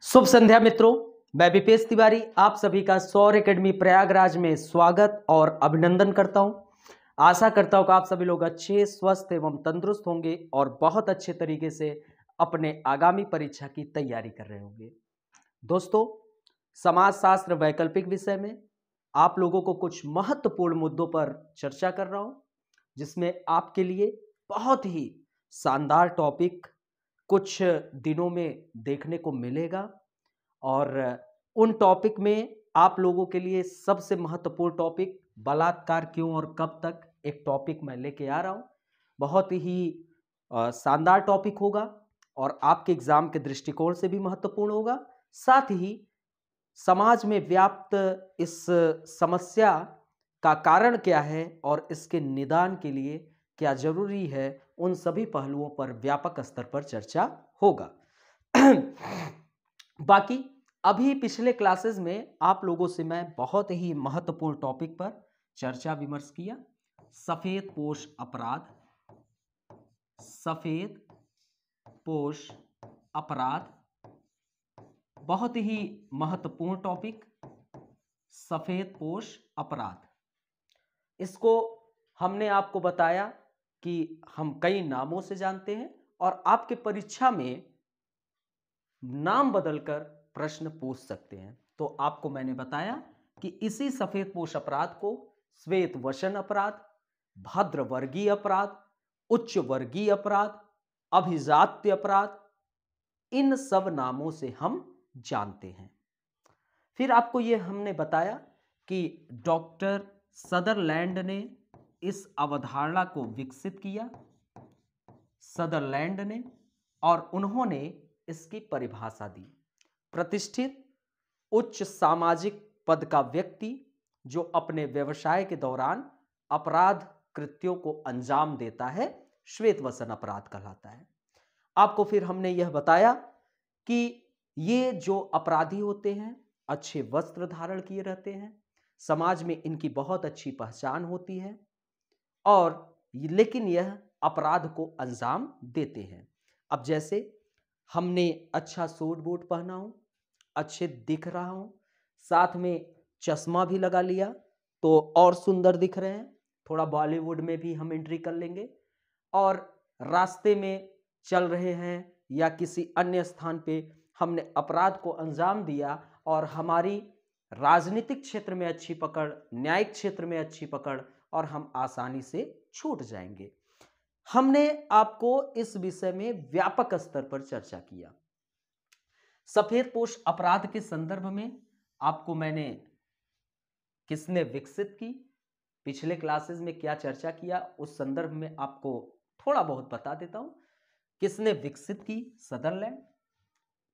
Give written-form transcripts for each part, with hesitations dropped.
शुभ संध्या मित्रों, मैं विपेश तिवारी आप सभी का सौर एकेडमी प्रयागराज में स्वागत और अभिनंदन करता हूं। आशा करता हूं कि आप सभी लोग अच्छे, स्वस्थ एवं तंदुरुस्त होंगे और बहुत अच्छे तरीके से अपने आगामी परीक्षा की तैयारी कर रहे होंगे। दोस्तों, समाजशास्त्र वैकल्पिक विषय में आप लोगों को कुछ महत्वपूर्ण मुद्दों पर चर्चा कर रहा हूं, जिसमें आपके लिए बहुत ही शानदार टॉपिक कुछ दिनों में देखने को मिलेगा। और उन टॉपिक में आप लोगों के लिए सबसे महत्वपूर्ण टॉपिक बलात्कार क्यों और कब तक, एक टॉपिक मैं लेके आ रहा हूं। बहुत ही शानदार टॉपिक होगा और आपके एग्जाम के दृष्टिकोण से भी महत्वपूर्ण होगा। साथ ही समाज में व्याप्त इस समस्या का कारण क्या है और इसके निदान के लिए क्या जरूरी है, उन सभी पहलुओं पर व्यापक स्तर पर चर्चा होगा। बाकी अभी पिछले क्लासेस में आप लोगों से मैं बहुत ही महत्वपूर्ण टॉपिक पर चर्चा विमर्श किया। सफेद पोश अपराध, सफेद पोश अपराध बहुत ही महत्वपूर्ण टॉपिक। सफेद पोश अपराध, इसको हमने आपको बताया कि हम कई नामों से जानते हैं और आपके परीक्षा में नाम बदलकर प्रश्न पूछ सकते हैं। तो आपको मैंने बताया कि इसी सफेद पोश अपराध को श्वेत वसन अपराध, भद्र वर्गीय अपराध, उच्च वर्गीय अपराध, अभिजात्य अपराध, इन सब नामों से हम जानते हैं। फिर आपको यह हमने बताया कि डॉक्टर सदरलैंड ने इस अवधारणा को विकसित किया, सदरलैंड ने, और उन्होंने इसकी परिभाषा दी। प्रतिष्ठित उच्च सामाजिक पद का व्यक्ति जो अपने व्यवसाय के दौरान अपराध कृत्यों को अंजाम देता है, श्वेत वसन अपराध कहलाता है। आपको फिर हमने यह बताया कि ये जो अपराधी होते हैं अच्छे वस्त्र धारण किए रहते हैं, समाज में इनकी बहुत अच्छी पहचान होती है और लेकिन यह अपराध को अंजाम देते हैं। अब जैसे हमने अच्छा सूट बूट पहना हो, अच्छे दिख रहा हूं, साथ में चश्मा भी लगा लिया तो और सुंदर दिख रहे हैं, थोड़ा बॉलीवुड में भी हम एंट्री कर लेंगे, और रास्ते में चल रहे हैं या किसी अन्य स्थान पे हमने अपराध को अंजाम दिया और हमारी राजनीतिक क्षेत्र में अच्छी पकड़, न्यायिक क्षेत्र में अच्छी पकड़, और हम आसानी से छूट जाएंगे। हमने आपको इस विषय में व्यापक स्तर पर चर्चा किया। सफेद पोश अपराध के संदर्भ में आपको मैंने किसने विकसित की, पिछले क्लासेस में क्या चर्चा किया, उस संदर्भ में आपको थोड़ा बहुत बता देता हूं। किसने विकसित की? सदरलैंड।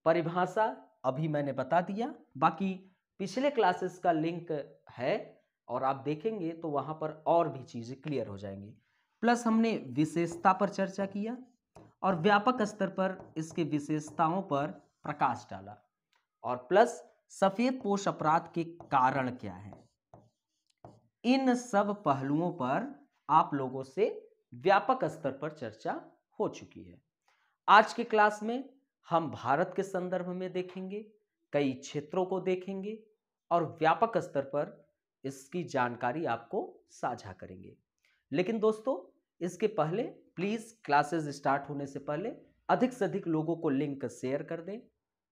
परिभाषा अभी मैंने बता दिया। बाकी पिछले क्लासेस का लिंक है और आप देखेंगे तो वहां पर और भी चीजें क्लियर हो जाएंगी। प्लस हमने विशेषता पर चर्चा किया और व्यापक स्तर पर इसके विशेषताओं पर प्रकाश डाला, और प्लस सफेद पोश अपराध के कारण क्या है, इन सब पहलुओं पर आप लोगों से व्यापक स्तर पर चर्चा हो चुकी है। आज के क्लास में हम भारत के संदर्भ में देखेंगे, कई क्षेत्रों को देखेंगे और व्यापक स्तर पर इसकी जानकारी आपको साझा करेंगे। लेकिन दोस्तों, इसके पहले प्लीज क्लासेस स्टार्ट होने से पहले अधिक से अधिक लोगों को लिंक शेयर कर दें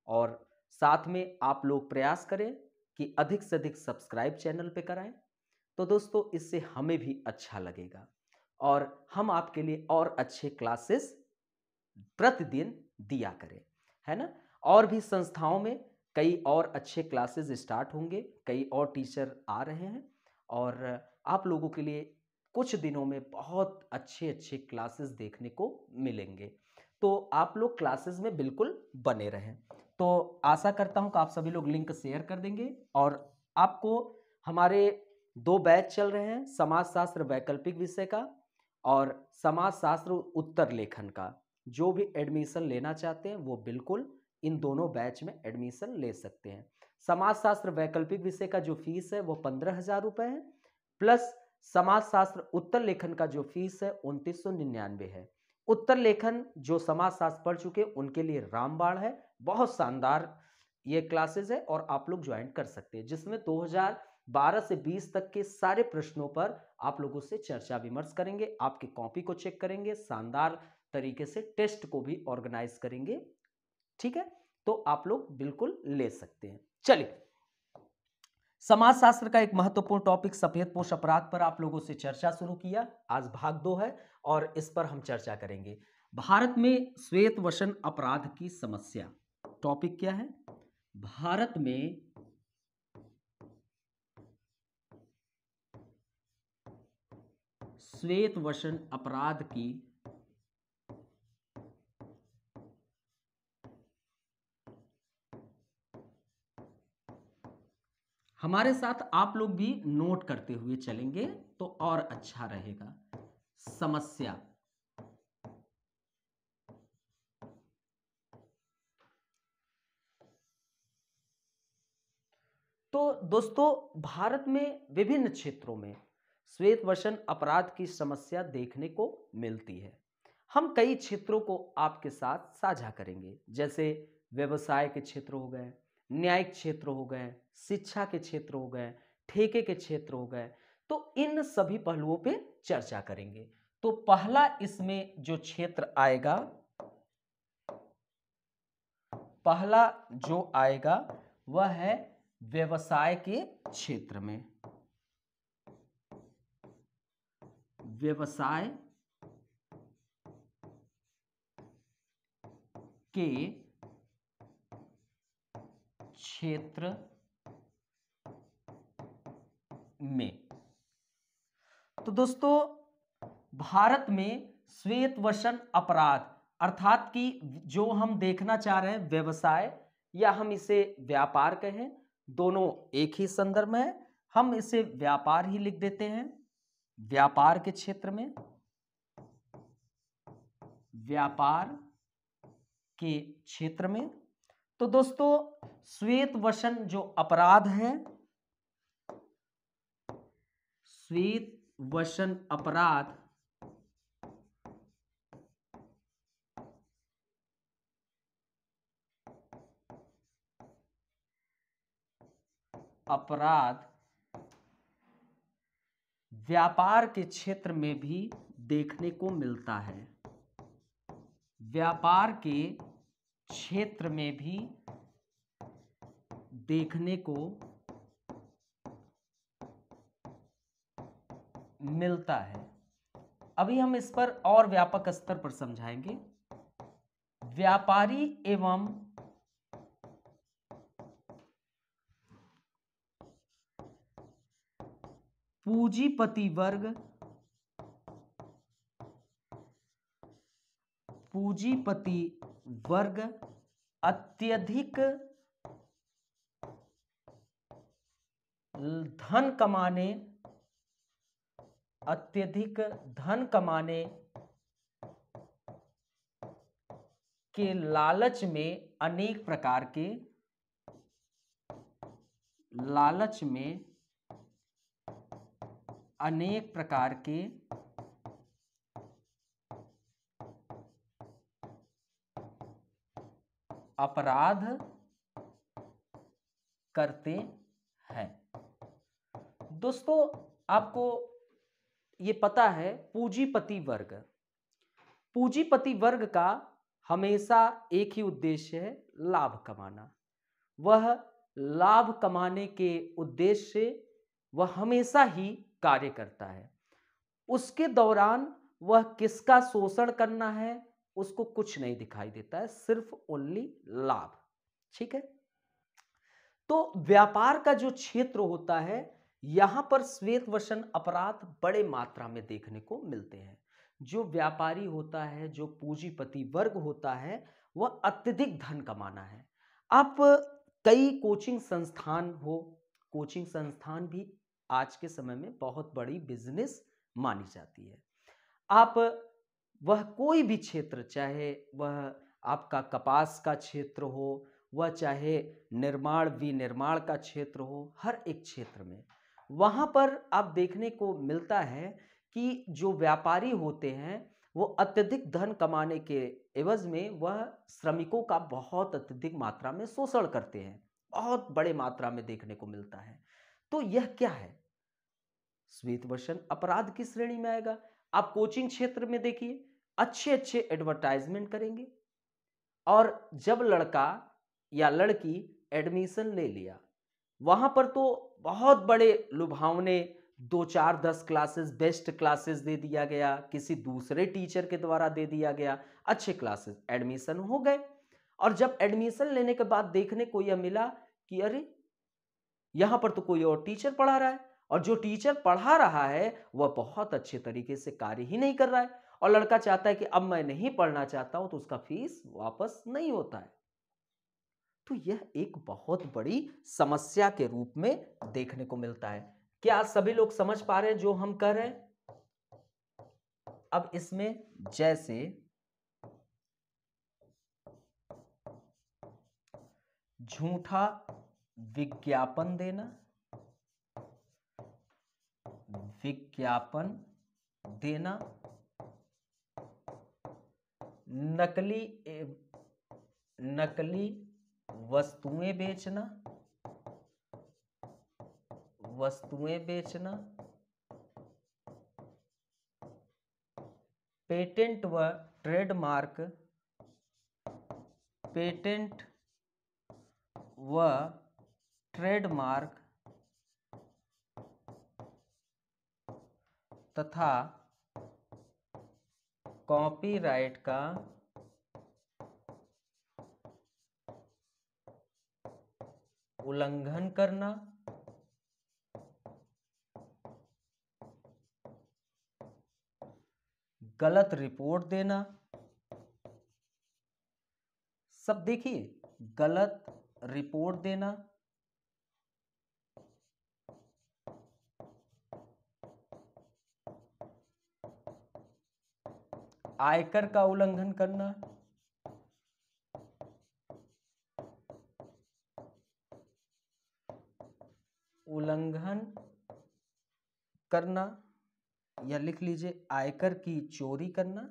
और साथ में आप लोग प्रयास करें कि अधिक से अधिक सब्सक्राइब चैनल पे कराएं। तो दोस्तों, इससे हमें भी अच्छा लगेगा और हम आपके लिए और अच्छे क्लासेस प्रतिदिन दिया करें, है ना। और भी संस्थाओं में कई और अच्छे क्लासेस स्टार्ट होंगे, कई और टीचर आ रहे हैं और आप लोगों के लिए कुछ दिनों में बहुत अच्छे अच्छे क्लासेस देखने को मिलेंगे। तो आप लोग क्लासेस में बिल्कुल बने रहें। तो आशा करता हूं कि आप सभी लोग लिंक शेयर कर देंगे। और आपको हमारे 2 बैच चल रहे हैं, समाजशास्त्र वैकल्पिक विषय का और समाजशास्त्र उत्तर लेखन का। जो भी एडमिशन लेना चाहते हैं वो बिल्कुल इन दोनों बैच में एडमिशन ले सकते हैं। समाजशास्त्र वैकल्पिक विषय का जो फीस है वो 15,000 रुपये है, प्लस समाजशास्त्र उत्तर लेखन का जो फीस है 2999 है। उत्तर लेखन जो समाजशास्त्र पढ़ चुके उनके लिए रामबाण है, बहुत शानदार ये क्लासेस है और आप लोग ज्वाइन कर सकते हैं, जिसमें 2012 से 20 तक के सारे प्रश्नों पर आप लोगों से चर्चा विमर्श करेंगे, आपके कॉपी को चेक करेंगे, शानदार तरीके से टेस्ट को भी ऑर्गेनाइज करेंगे। ठीक है, तो आप लोग बिल्कुल ले सकते हैं। चलिए, समाजशास्त्र का एक महत्वपूर्ण टॉपिक सफेदपोश अपराध पर आप लोगों से चर्चा शुरू किया। आज भाग 2 है और इस पर हम चर्चा करेंगे। भारत में श्वेत वसन अपराध की समस्या। टॉपिक क्या है? भारत में श्वेत वसन अपराध की हमारे साथ आप लोग भी नोट करते हुए चलेंगे तो और अच्छा रहेगा। समस्या, तो दोस्तों भारत में विभिन्न क्षेत्रों में श्वेत वसन अपराध की समस्या देखने को मिलती है। हम कई क्षेत्रों को आपके साथ साझा करेंगे, जैसे व्यवसाय के क्षेत्र हो गए, न्यायिक क्षेत्र हो गए, शिक्षा के क्षेत्र हो गए, ठेके के क्षेत्र हो गए। तो इन सभी पहलुओं पे चर्चा करेंगे। तो पहला इसमें जो क्षेत्र आएगा, पहला जो आएगा वह है व्यवसाय के क्षेत्र में। व्यवसाय के क्षेत्र में। तो दोस्तों भारत में श्वेत वसन अपराध अर्थात कि जो हम देखना चाह रहे हैं व्यवसाय या हम इसे व्यापार कहें, दोनों एक ही संदर्भ में है। हम इसे व्यापार ही लिख देते हैं। व्यापार के क्षेत्र में, व्यापार के क्षेत्र में। तो दोस्तों श्वेत वसन जो अपराध है, श्वेत वसन अपराध व्यापार के क्षेत्र में भी देखने को मिलता है। व्यापार के क्षेत्र में भी देखने को मिलता है। अभी हम इस पर और व्यापक स्तर पर समझाएंगे। व्यापारी एवं पूंजीपति वर्ग अत्यधिक धन कमाने के लालच में अनेक प्रकार के अपराध करते हैं। दोस्तों आपको ये पता है पूंजीपति वर्ग का हमेशा एक ही उद्देश्य है, लाभ कमाना। वह लाभ कमाने के उद्देश्य से वह हमेशा ही कार्य करता है। उसके दौरान वह किसका शोषण करना है उसको कुछ नहीं दिखाई देता है, सिर्फ ओनली लाभ। ठीक है, तो व्यापार का जो क्षेत्र होता है यहां पर श्वेत वसन अपराध बड़े मात्रा में देखने को मिलते हैं। जो व्यापारी होता है, जो पूंजीपति वर्ग होता है, वह अत्यधिक धन कमाना है। आप कई कोचिंग संस्थान भी आज के समय में बहुत बड़ी बिजनेस मानी जाती है। आप वह कोई भी क्षेत्र, चाहे वह आपका कपास का क्षेत्र हो, वह चाहे विनिर्माण का क्षेत्र हो, हर एक क्षेत्र में वहां पर आप देखने को मिलता है कि जो व्यापारी होते हैं वो अत्यधिक धन कमाने के एवज में वह श्रमिकों का बहुत अत्यधिक मात्रा में शोषण करते हैं, बहुत बड़े मात्रा में देखने को मिलता है। तो यह क्या है? श्वेतवर्षण अपराध की श्रेणी में आएगा। आप कोचिंग क्षेत्र में देखिए, अच्छे अच्छे एडवर्टाइजमेंट करेंगे, और जब लड़का या लड़की एडमिशन ले लिया, वहां पर तो बहुत बड़े लुभावने 2 4 10 क्लासेस, बेस्ट क्लासेस दे दिया गया, किसी दूसरे टीचर के द्वारा दे दिया गया, अच्छे क्लासेस, एडमिशन हो गए। और जब एडमिशन लेने के बाद देखने को यह मिला कि अरे यहां पर तो कोई और टीचर पढ़ा रहा है, और जो टीचर पढ़ा रहा है वह बहुत अच्छे तरीके से कार्य ही नहीं कर रहा है, और लड़का चाहता है कि अब मैं नहीं पढ़ना चाहता हूं, तो उसका फीस वापस नहीं होता है। तो यह एक बहुत बड़ी समस्या के रूप में देखने को मिलता है। क्या सभी लोग समझ पा रहे हैं जो हम कह रहे हैं? अब इसमें जैसे झूठा विज्ञापन देना, नकली वस्तुएं बेचना, पेटेंट व ट्रेडमार्क तथा कॉपीराइट का उल्लंघन करना, गलत रिपोर्ट देना। सब देखिए, गलत रिपोर्ट देना, आयकर का उल्लंघन करना, या लिख लीजिए आयकर की चोरी करना,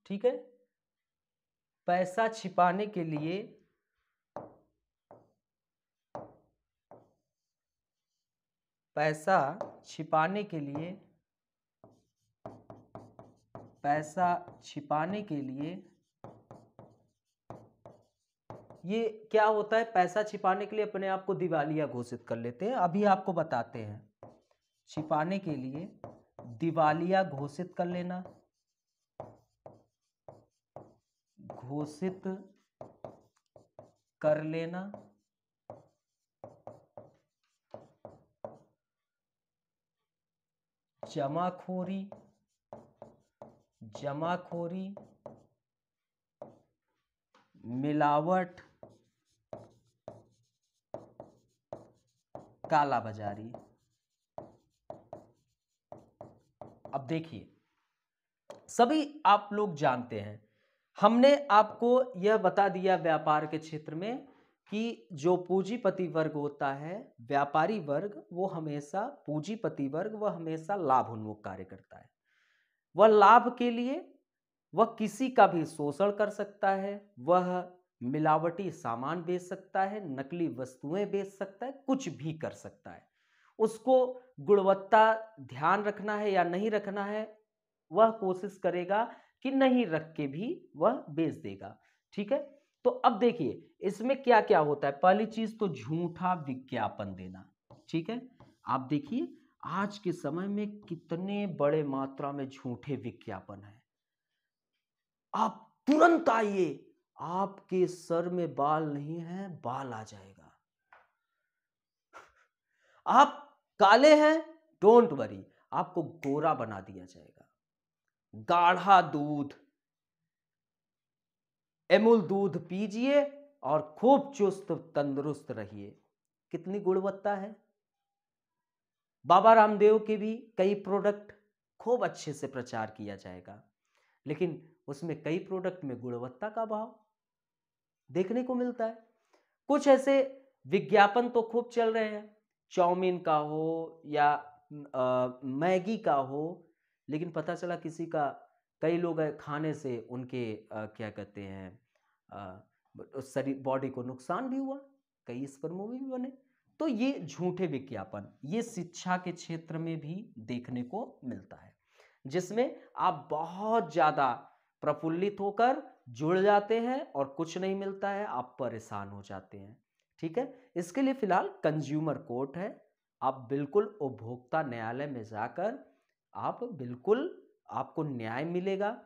ठीक है। पैसा छिपाने के लिए ये क्या होता है? पैसा छिपाने के लिए अपने आप को दिवालिया घोषित कर लेते हैं। अभी आपको बताते हैं। छिपाने के लिए दिवालिया घोषित कर लेना, जमाखोरी, मिलावट, कालाबाजारी। अब देखिए, सभी आप लोग जानते हैं, हमने आपको यह बता दिया व्यापार के क्षेत्र में कि जो पूंजीपति वर्ग होता है, व्यापारी वर्ग, वो हमेशा पूंजीपति वर्ग, वह हमेशा लाभ उन्मुख कार्य करता है। वह लाभ के लिए वह किसी का भी शोषण कर सकता है, वह मिलावटी सामान बेच सकता है, नकली वस्तुएं बेच सकता है, कुछ भी कर सकता है। उसको गुणवत्ता ध्यान रखना है या नहीं रखना है, वह कोशिश करेगा कि नहीं रख के भी वह बेच देगा। ठीक है। तो अब देखिए इसमें क्या क्या होता है। पहली चीज तो झूठा विज्ञापन देना। ठीक है। आप देखिए आज के समय में कितने बड़े मात्रा में झूठे विज्ञापन है। आप तुरंत आइए, आपके सर में बाल नहीं है, बाल आ जाएगा। आप काले हैं, डोंट वरी, आपको गोरा बना दिया जाएगा। गाढ़ा दूध, अमूल दूध पीजिए और खूब चुस्त तंदुरुस्त रहिए। कितनी गुणवत्ता है। बाबा रामदेव के भी कई प्रोडक्ट खूब अच्छे से प्रचार किया जाएगा, लेकिन उसमें कई प्रोडक्ट में गुणवत्ता का अभाव। देखने को मिलता है। कुछ ऐसे विज्ञापन तो खूब चल रहे हैं, चाउमीन का हो या मैगी का हो, लेकिन पता चला किसी का, कई लोग खाने से उनके क्या कहते हैं शरीर बॉडी को नुकसान भी हुआ, कई इस पर मूवी भी बने। तो ये झूठे विज्ञापन ये शिक्षा के क्षेत्र में भी देखने को मिलता है, जिसमें आप बहुत ज़्यादा प्रफुल्लित होकर जुड़ जाते हैं और कुछ नहीं मिलता है, आप परेशान हो जाते हैं। ठीक है, इसके लिए फिलहाल कंज्यूमर कोर्ट है, आप बिल्कुल उपभोक्ता न्यायालय में जाकर आप बिल्कुल आपको न्याय मिलेगा।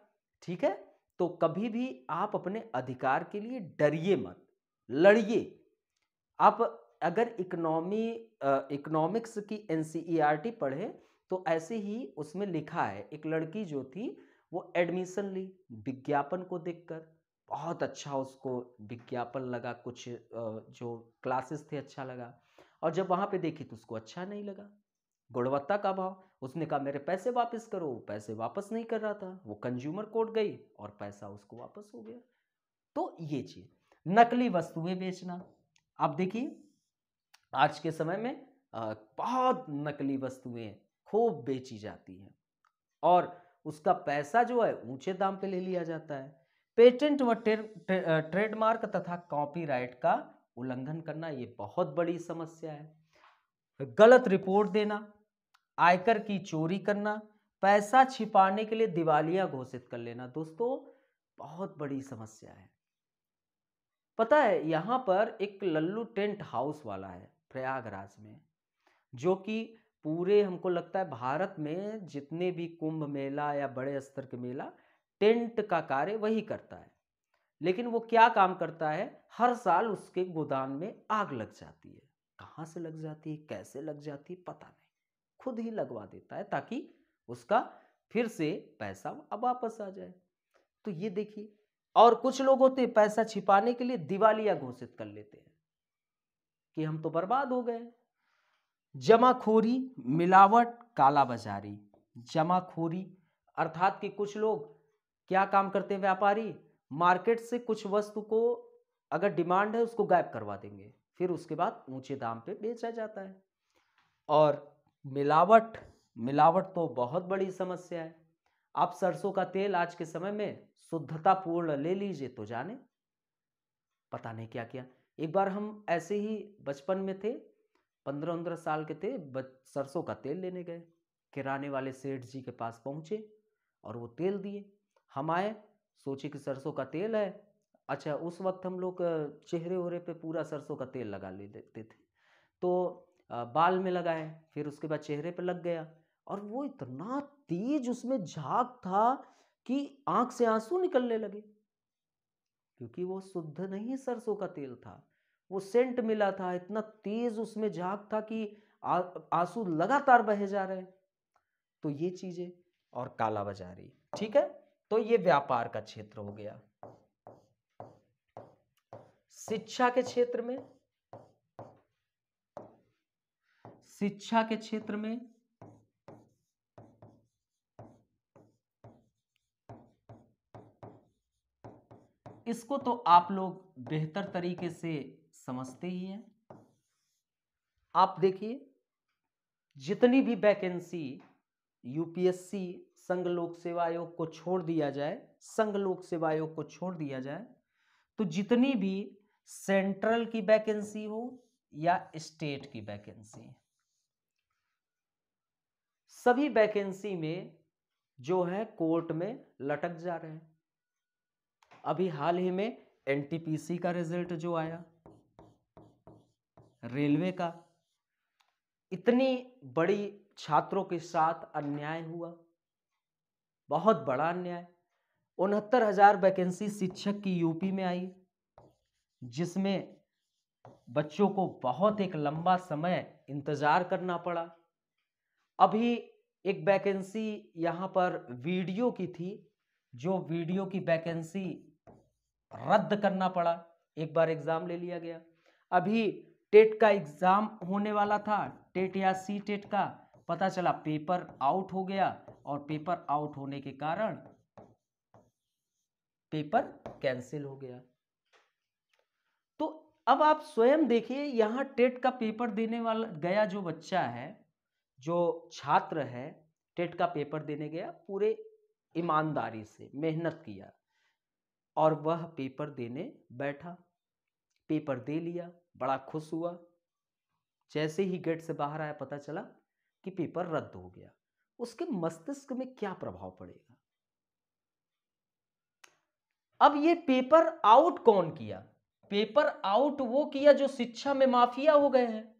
ठीक है, तो कभी भी आप अपने अधिकार के लिए डरिए मत, लड़िए। आप अगर इकोनॉमिक्स की एनसीईआरटी पढ़े तो ऐसे ही उसमें लिखा है, एक लड़की जो थी वो एडमिशन ली विज्ञापन को देखकर, बहुत अच्छा उसको विज्ञापन लगा, कुछ जो क्लासेस थे अच्छा लगा, और जब वहाँ पे देखी तो उसको अच्छा नहीं लगा, गुणवत्ता का अभाव। उसने कहा मेरे पैसे वापस करो, वो पैसे वापस नहीं कर रहा था, वो कंज्यूमर कोर्ट गई और पैसा उसको वापस हो गया। तो ये चीज, नकली वस्तुएं बेचना, आप देखिए आज के समय में बहुत नकली वस्तुएं खूब बेची जाती हैं और उसका पैसा जो है ऊंचे दाम पे ले लिया जाता है। पेटेंट व ट्रेडमार्क तथा कॉपीराइट का उल्लंघन करना ये बहुत बड़ी समस्या है। गलत रिपोर्ट देना, आयकर की चोरी करना, पैसा छिपाने के लिए दिवालिया घोषित कर लेना, दोस्तों बहुत बड़ी समस्या है। पता है यहाँ पर एक लल्लू टेंट हाउस वाला है प्रयागराज में, जो कि पूरे हमको लगता है भारत में जितने भी कुंभ मेला या बड़े स्तर के मेला, टेंट का कार्य वही करता है। लेकिन वो क्या काम करता है, हर साल उसके गोदाम में आग लग जाती है, कहाँ से लग जाती है कैसे लग जाती है पता नहीं, खुद ही लगवा देता है ताकि उसका फिर से पैसा अब वापस आ जाए। तो ये देखिए, और कुछ लोग होते हैं पैसा छिपाने के लिए दिवालिया घोषित कर लेते हैं कि हम तो बर्बाद हो गए। जमाखोरी, मिलावट, कालाबाजारी। जमाखोरी अर्थात कि कुछ लोग क्या काम करते हैं, व्यापारी मार्केट से कुछ वस्तु को अगर डिमांड है उसको गायब करवा देंगे, फिर उसके बाद ऊंचे दाम पे बेचा जाता है। और मिलावट, मिलावट तो बहुत बड़ी समस्या है। आप सरसों का तेल आज के समय में शुद्धता पूर्ण ले लीजिए तो जाने पता नहीं क्या किया। एक बार हम ऐसे ही बचपन में थे, 15-15 साल के थे, सरसों का तेल लेने गए, किराने वाले सेठ जी के पास पहुंचे और वो तेल दिए। हम आए, सोचे कि सरसों का तेल है। अच्छा, उस वक्त हम लोग चेहरे वहरे पे पूरा सरसों का तेल लगा लेते थे, तो बाल में लगाए, फिर उसके बाद चेहरे पे लग गया, और वो इतना तेज उसमें झाग था कि आंख से आंसू निकलने लगे, क्योंकि वो शुद्ध नहीं सरसों का तेल था, वो सेंट मिला था, इतना तेज उसमें झाग था कि आंसू लगातार बहे जा रहे हैं। तो ये चीजें, और कालाबाजारी। ठीक है, तो ये व्यापार का क्षेत्र हो गया। शिक्षा के क्षेत्र में, शिक्षा के क्षेत्र में इसको तो आप लोग बेहतर तरीके से समझते ही हैं। आप देखिए, जितनी भी वैकेंसी यूपीएससी संघ लोक सेवा आयोग को छोड़ दिया जाए, संघ लोक सेवा आयोग को छोड़ दिया जाए, तो जितनी भी सेंट्रल की वैकेंसी हो या स्टेट की वैकेंसी, सभी वैकेंसी में जो है कोर्ट में लटक जा रहे हैं। अभी हाल ही में एनटीपीसी का रिजल्ट जो आया, रेलवे का, इतनी बड़ी छात्रों के साथ अन्याय हुआ, बहुत बड़ा अन्याय। 69,000 वैकेंसी शिक्षक की यूपी में आई, जिसमें बच्चों को बहुत एक लंबा समय इंतजार करना पड़ा। अभी एक वैकेंसी यहाँ पर वीडियो की थी, जो वीडियो की वैकेंसी रद्द करना पड़ा, एक बार एग्जाम ले लिया गया। अभी टेट का एग्जाम होने वाला था, टेट या सी टेट का, पता चला पेपर आउट हो गया, और पेपर आउट होने के कारण पेपर कैंसिल हो गया। अब आप स्वयं देखिए, यहाँ टेट का पेपर देने वाला गया जो बच्चा है, जो छात्र है, टेट का पेपर देने गया, पूरे ईमानदारी से मेहनत किया और वह पेपर देने बैठा, पेपर दे लिया, बड़ा खुश हुआ। जैसे ही गेट से बाहर आया, पता चला कि पेपर रद्द हो गया। उसके मस्तिष्क में क्या प्रभाव पड़ेगा? अब ये पेपर आउट कौन किया? पेपर आउट वो किया जो शिक्षा में माफिया हो गए हैं,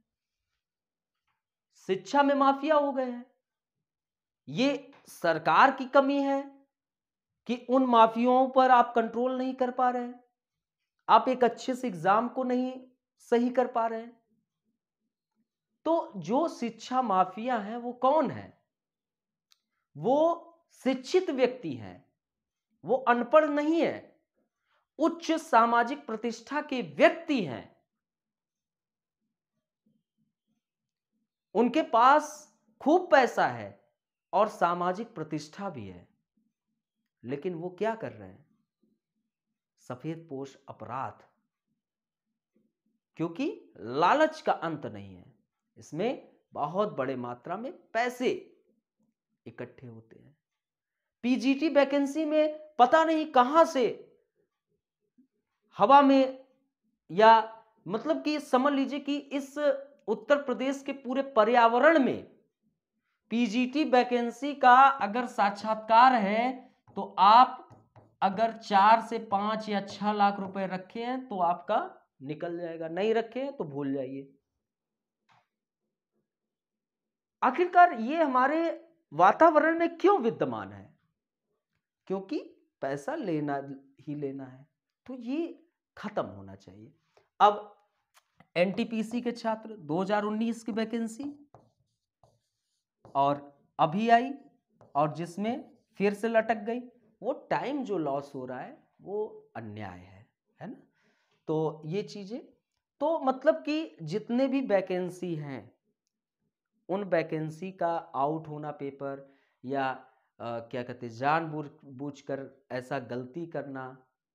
शिक्षा में माफिया हो गए हैं। ये सरकार की कमी है कि उन माफियाओं पर आप कंट्रोल नहीं कर पा रहे हैं, आप एक अच्छे से एग्जाम को नहीं सही कर पा रहे हैं। तो जो शिक्षा माफिया है वो कौन है? वो शिक्षित व्यक्ति हैं, वो अनपढ़ नहीं है, उच्च सामाजिक प्रतिष्ठा के व्यक्ति हैं। उनके पास खूब पैसा है और सामाजिक प्रतिष्ठा भी है, लेकिन वो क्या कर रहे हैं? सफेदपोश अपराध। क्योंकि लालच का अंत नहीं है, इसमें बहुत बड़े मात्रा में पैसे इकट्ठे होते हैं। पीजीटी वैकेंसी में पता नहीं कहां से हवा में, या मतलब कि समझ लीजिए कि इस उत्तर प्रदेश के पूरे पर्यावरण में पीजीटी वैकेंसी का अगर साक्षात्कार है तो आप अगर 4 से 5 या 6 लाख रुपए रखे हैं तो आपका निकल जाएगा, नहीं रखे हैं तो भूल जाइए। आखिरकार ये हमारे वातावरण में क्यों विद्यमान है? क्योंकि पैसा लेना ही लेना है, तो ये खत्म होना चाहिए। अब एनटीपीसी के छात्र 2019 की वैकेंसी और अभी आई और जिसमें फिर से लटक गई, वो टाइम जो लॉस हो रहा है वो अन्याय है ना। तो ये चीजें, तो मतलब कि जितने भी वैकेंसी हैं उन वैकेंसी का आउट होना पेपर, या क्या कहते हैं जानबूझकर ऐसा गलती करना,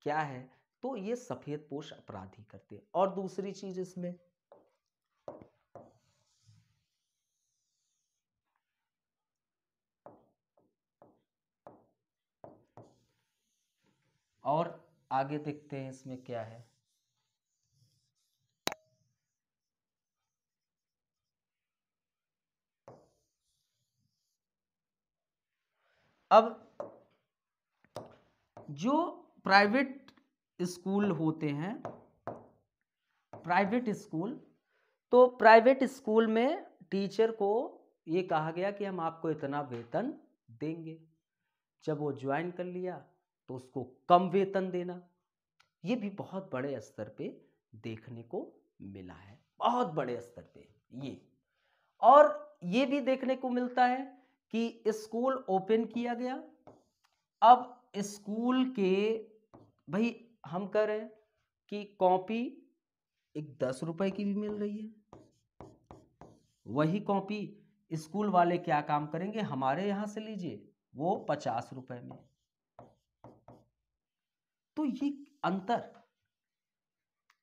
क्या है? तो ये सफेदपोश अपराधी करते हैं। और दूसरी चीज इसमें, और आगे देखते हैं इसमें क्या है। अब जो प्राइवेट स्कूल होते हैं, प्राइवेट स्कूल, तो प्राइवेट स्कूल में टीचर को ये कहा गया कि हम आपको इतना वेतन देंगे। जब वो ज्वाइन कर लिया तो उसको कम वेतन देना, ये भी बहुत बड़े स्तर पे देखने को मिला है, बहुत बड़े स्तर पे ये। और ये भी देखने को मिलता है कि स्कूल ओपन किया गया, अब स्कूल के, भाई हम कह रहे हैं कि कॉपी एक 10 रुपए की भी मिल रही है, वही कॉपी स्कूल वाले क्या काम करेंगे, हमारे यहां से लीजिए वो 50 रुपए में। तो ये अंतर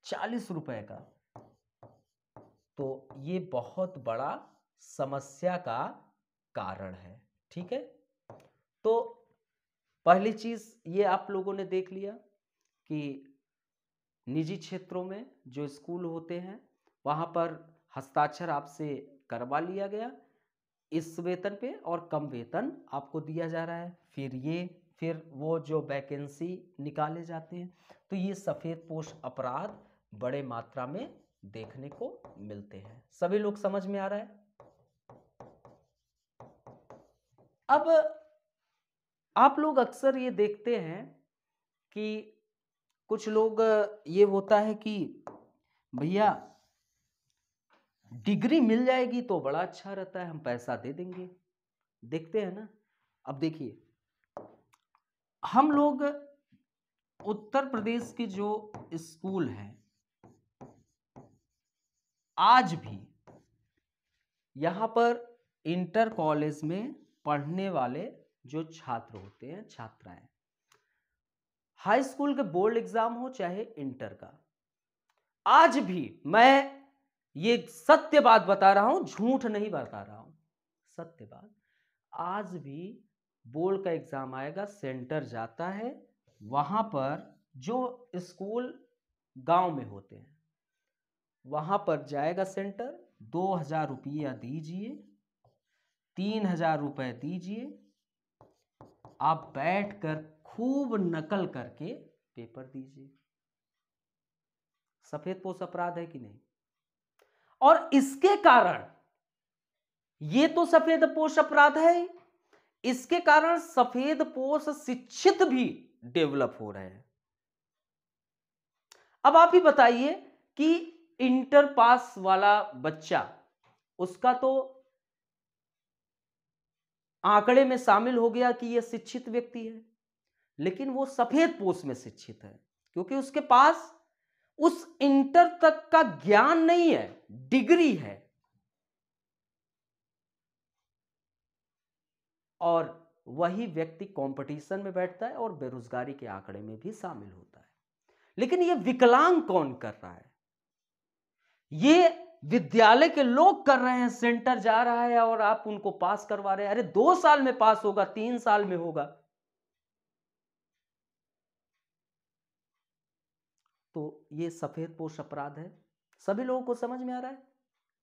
40 रुपए का, तो ये बहुत बड़ा समस्या का कारण है। ठीक है, तो पहली चीज ये आप लोगों ने देख लिया कि निजी क्षेत्रों में जो स्कूल होते हैं वहां पर हस्ताक्षर आपसे करवा लिया गया इस वेतन पे, और कम वेतन आपको दिया जा रहा है। फिर वो जो वैकेंसी निकाले जाते हैं, तो ये सफेदपोश अपराध बड़े मात्रा में देखने को मिलते हैं। सभी लोग समझ में आ रहा है? अब आप लोग अक्सर ये देखते हैं कि कुछ लोग, ये होता है कि भैया डिग्री मिल जाएगी तो बड़ा अच्छा रहता है, हम पैसा दे देंगे, देखते हैं ना। अब देखिए, हम लोग उत्तर प्रदेश के जो स्कूल हैं, आज भी यहाँ पर इंटर कॉलेज में पढ़ने वाले जो छात्र होते हैं, छात्राएं, हाई स्कूल के बोर्ड एग्जाम हो चाहे इंटर का, आज भी मैं ये सत्य बात बता रहा हूं, झूठ नहीं बता रहा हूं, सत्य बात। आज भी बोर्ड का एग्जाम आएगा, सेंटर जाता है, वहां पर जो स्कूल गांव में होते हैं वहां पर जाएगा सेंटर, 2,000 रुपया दीजिए, 3,000 रुपए दीजिए, आप बैठकर खूब नकल करके पेपर दीजिए। सफेदपोश अपराध है कि नहीं? और इसके कारण, ये तो सफेदपोश अपराध है, इसके कारण सफेदपोश शिक्षित भी डेवलप हो रहे हैं। अब आप ही बताइए कि इंटर पास वाला बच्चा, उसका तो आंकड़े में शामिल हो गया कि यह शिक्षित व्यक्ति है, लेकिन वो सफेदपोश में शिक्षित है क्योंकि उसके पास उस इंटर तक का ज्ञान नहीं है, डिग्री है। और वही व्यक्ति कंपटीशन में बैठता है और बेरोजगारी के आंकड़े में भी शामिल होता है। लेकिन ये विकलांग कौन कर रहा है? ये विद्यालय के लोग कर रहे हैं, सेंटर जा रहा है और आप उनको पास करवा रहे हैं। अरे 2 साल में पास होगा, 3 साल में होगा। तो ये सफेदपोश अपराध है। सभी लोगों को समझ में आ रहा है?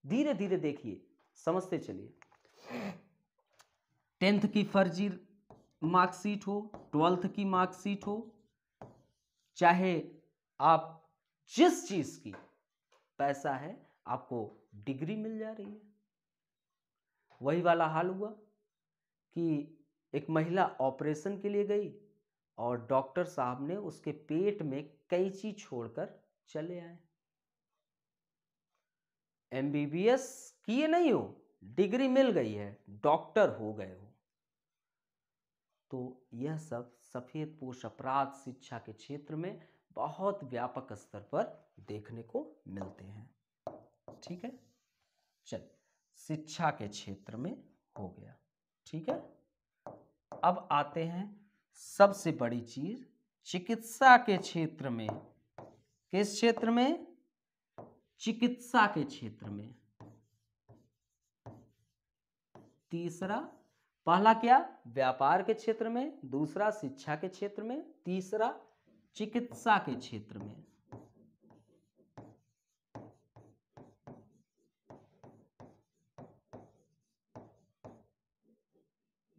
धीरे धीरे देखिए, समझते चलिए। 10th की फर्जी मार्कशीट हो, 12th की मार्कशीट हो, चाहे आप जिस चीज की पैसा है, आपको डिग्री मिल जा रही है। वही वाला हाल हुआ कि एक महिला ऑपरेशन के लिए गई और डॉक्टर साहब ने उसके पेट में कैंची छोड़कर चले आए। MBBS किए नहीं हो, डिग्री मिल गई है, डॉक्टर हो गए हो। तो यह सब सफेदपोश अपराध शिक्षा के क्षेत्र में बहुत व्यापक स्तर पर देखने को मिलते हैं। ठीक है, चलिए, शिक्षा के क्षेत्र में हो गया। ठीक है, अब आते हैं सबसे बड़ी चीज, चिकित्सा के क्षेत्र में। किस क्षेत्र में? चिकित्सा के क्षेत्र में। तीसरा, पहला क्या? व्यापार के क्षेत्र में, दूसरा शिक्षा के क्षेत्र में, तीसरा चिकित्सा के क्षेत्र में।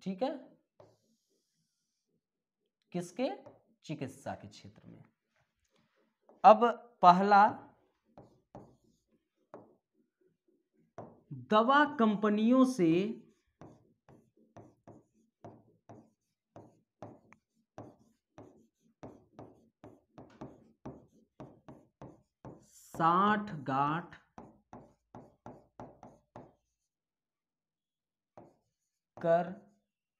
ठीक है, किसके? चिकित्सा के क्षेत्र में। अब पहला, दवा कंपनियों से साठगांठ कर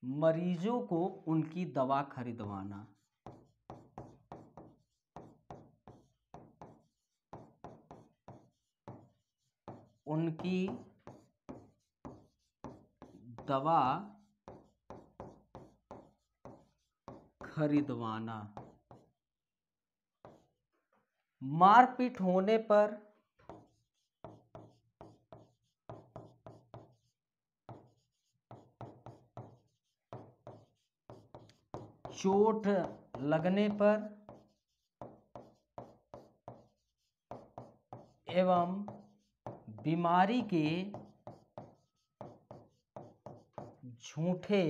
मरीजों को उनकी दवा खरीदवाना। उनकी दवा खरीदवाना। मारपीट होने पर चोट लगने पर एवं बीमारी के झूठे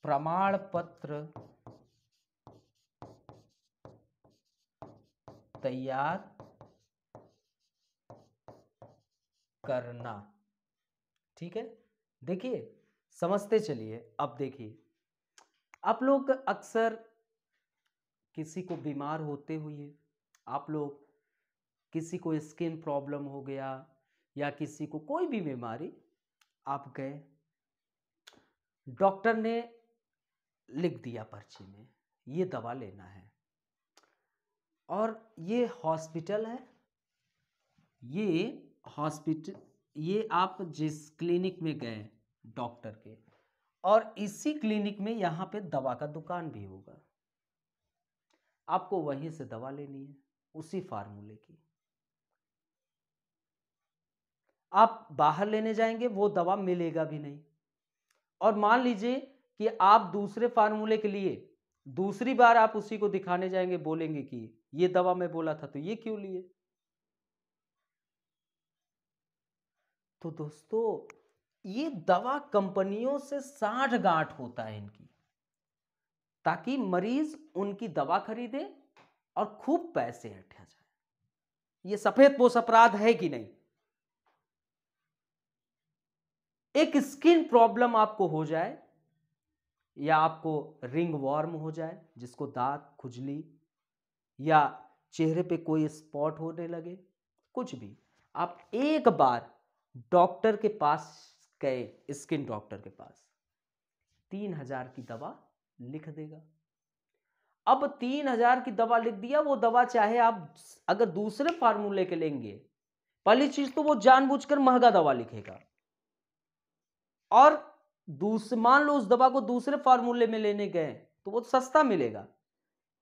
प्रमाण पत्र तैयार करना। ठीक है, देखिए, समझते चलिए। अब देखिए, आप लोग अक्सर किसी को बीमार होते हुए, आप लोग किसी को स्किन प्रॉब्लम हो गया या किसी को कोई भी बीमारी, आप गए, डॉक्टर ने लिख दिया पर्ची में ये दवा लेना है, और ये हॉस्पिटल है, ये आप जिस क्लिनिक में गए डॉक्टर के, और इसी क्लिनिक में यहाँ पे दवा का दुकान भी होगा। आपको वहीं से दवा लेनी है, उसी फार्मूले की। आप बाहर लेने जाएंगे वो दवा मिलेगा भी नहीं। और मान लीजिए कि आप दूसरे फार्मूले के लिए दूसरी बार आप उसी को दिखाने जाएंगे, बोलेंगे कि ये दवा मैं बोला था तो ये क्यों लिए। तो दोस्तों, ये दवा कंपनियों से साठ गांठ होता है इनकी, ताकि मरीज उनकी दवा खरीदे और खूब पैसे हटा जाए। ये सफेदपोश अपराध है कि नहीं? एक स्किन प्रॉब्लम आपको हो जाए, या आपको रिंग वॉर्म हो जाए जिसको दांत खुजली, या चेहरे पे कोई स्पॉट होने लगे, कुछ भी, आप एक बार डॉक्टर के पास गए, स्किन डॉक्टर के पास, 3,000 की दवा लिख देगा। अब 3,000 की दवा लिख दिया, वो दवा चाहे आप अगर दूसरे फार्मूले के लेंगे, पहली चीज तो वो जानबूझकर महंगा दवा लिखेगा, और मान लो उस दवा को दूसरे फार्मूले में लेने गए तो वो सस्ता मिलेगा,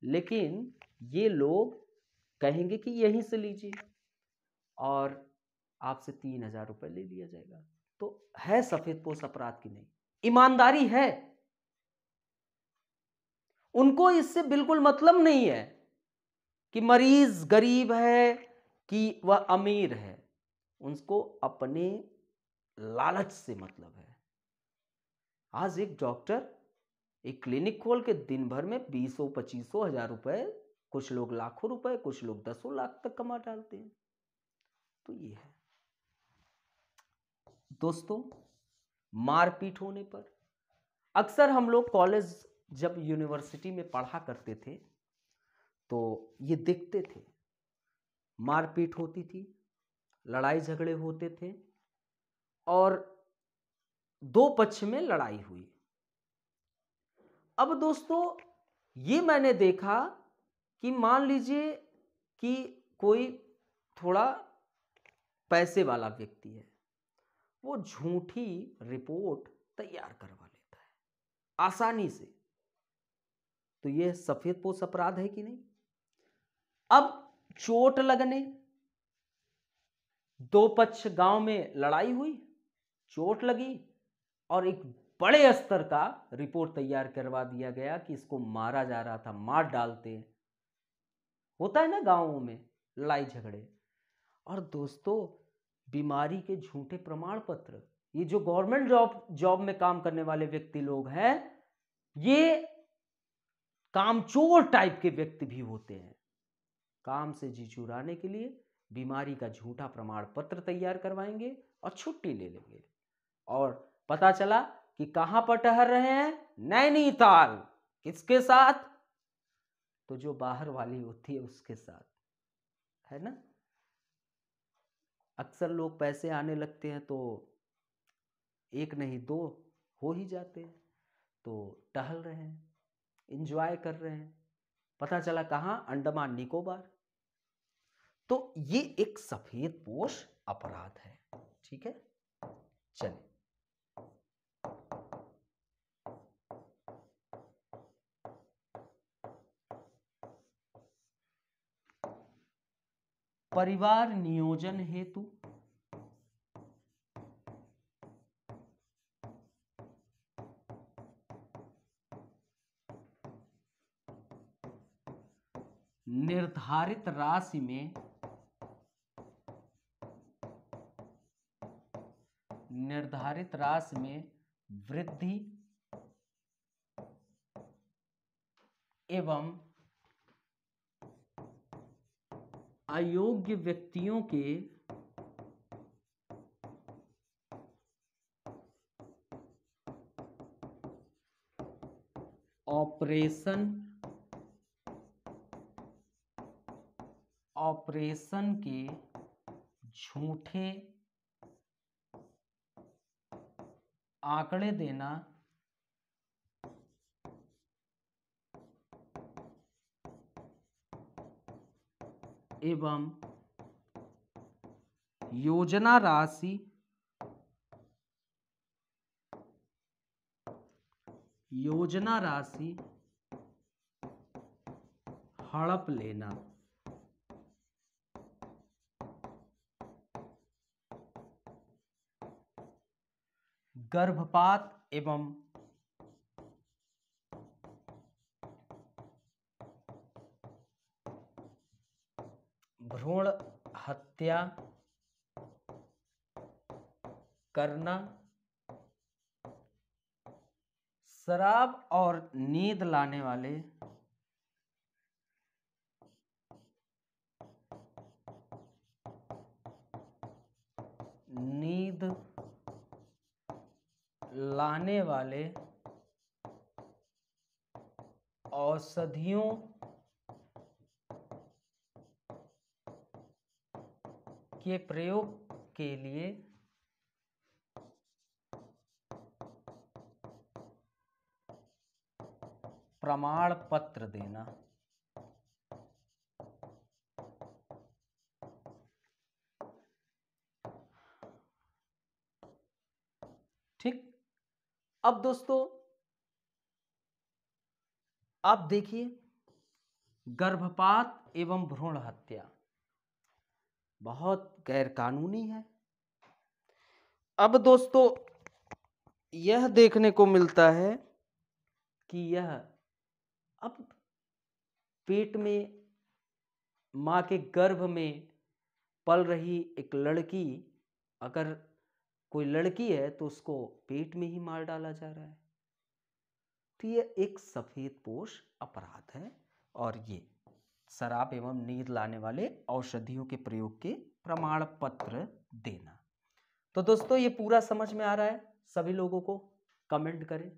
लेकिन ये लोग कहेंगे कि यहीं से लीजिए और आपसे 3,000 रुपए ले लिया जाएगा। तो है सफेदपोश अपराध की नहीं? ईमानदारी है। उनको इससे बिल्कुल मतलब नहीं है कि मरीज गरीब है कि वह अमीर है, उनको अपने लालच से मतलब है। आज एक डॉक्टर एक क्लिनिक खोल के दिन भर में 20-25 हजार रुपए, कुछ लोग लाखों रुपए, कुछ लोग 10 लाख तक कमा डालते हैं। तो ये है दोस्तों, मारपीट होने पर अक्सर हम लोग कॉलेज जब यूनिवर्सिटी में पढ़ा करते थे तो ये देखते थे, मारपीट होती थी, लड़ाई झगड़े होते थे, और दो पक्ष में लड़ाई हुई। अब दोस्तों, ये मैंने देखा कि मान लीजिए कि कोई थोड़ा पैसे वाला व्यक्ति है, वो झूठी रिपोर्ट तैयार करवा लेता है आसानी से। तो यह सफेदपोश अपराध है कि नहीं? अब चोट लगने, दो पक्ष गांव में लड़ाई हुई, चोट लगी, और एक बड़े स्तर का रिपोर्ट तैयार करवा दिया गया कि इसको मारा जा रहा था, मार डालते हैं। होता है ना गांवों में लड़ाई झगड़े। और दोस्तों, बीमारी के झूठे प्रमाण पत्र, ये जो गवर्नमेंट जॉब में काम करने वाले व्यक्ति लोग हैं, ये कामचोर टाइप के व्यक्ति भी होते हैं। काम से जी चुराने के लिए बीमारी का झूठा प्रमाण पत्र तैयार करवाएंगे और छुट्टी ले लेंगे, और पता चला कि कहां पर ठहर रहे हैं? नैनीताल। किसके साथ? तो जो बाहर वाली होती है उसके साथ, है ना। अक्सर लोग पैसे आने लगते हैं तो एक नहीं दो हो ही जाते हैं, तो टहल रहे हैं, एंजॉय कर रहे हैं, पता चला कहां? अंडमान निकोबार। तो ये एक सफेदपोश अपराध है। ठीक है, चलिए। परिवार नियोजन हेतु निर्धारित राशि में वृद्धि एवं अयोग्य व्यक्तियों के ऑपरेशन के झूठे आंकड़े देना एवं योजना राशि हड़प लेना, गर्भपात एवं भ्रूण हत्या करना, शराब और नींद लाने वाले औषधियों के प्रयोग के लिए प्रमाण पत्र देना। ठीक। अब दोस्तों आप देखिए, गर्भपात एवं भ्रूण हत्या बहुत गैरकानूनी है। अब दोस्तों यह देखने को मिलता है कि यह अब पेट में मां के गर्भ में पल रही एक लड़की, अगर कोई लड़की है तो उसको पेट में ही मार डाला जा रहा है। तो यह एक सफेदपोश अपराध है और ये शराब एवं नींद लाने वाले औषधियों के प्रयोग के प्रमाण पत्र देना। तो दोस्तों ये पूरा समझ में आ रहा है सभी लोगों को? कमेंट करें।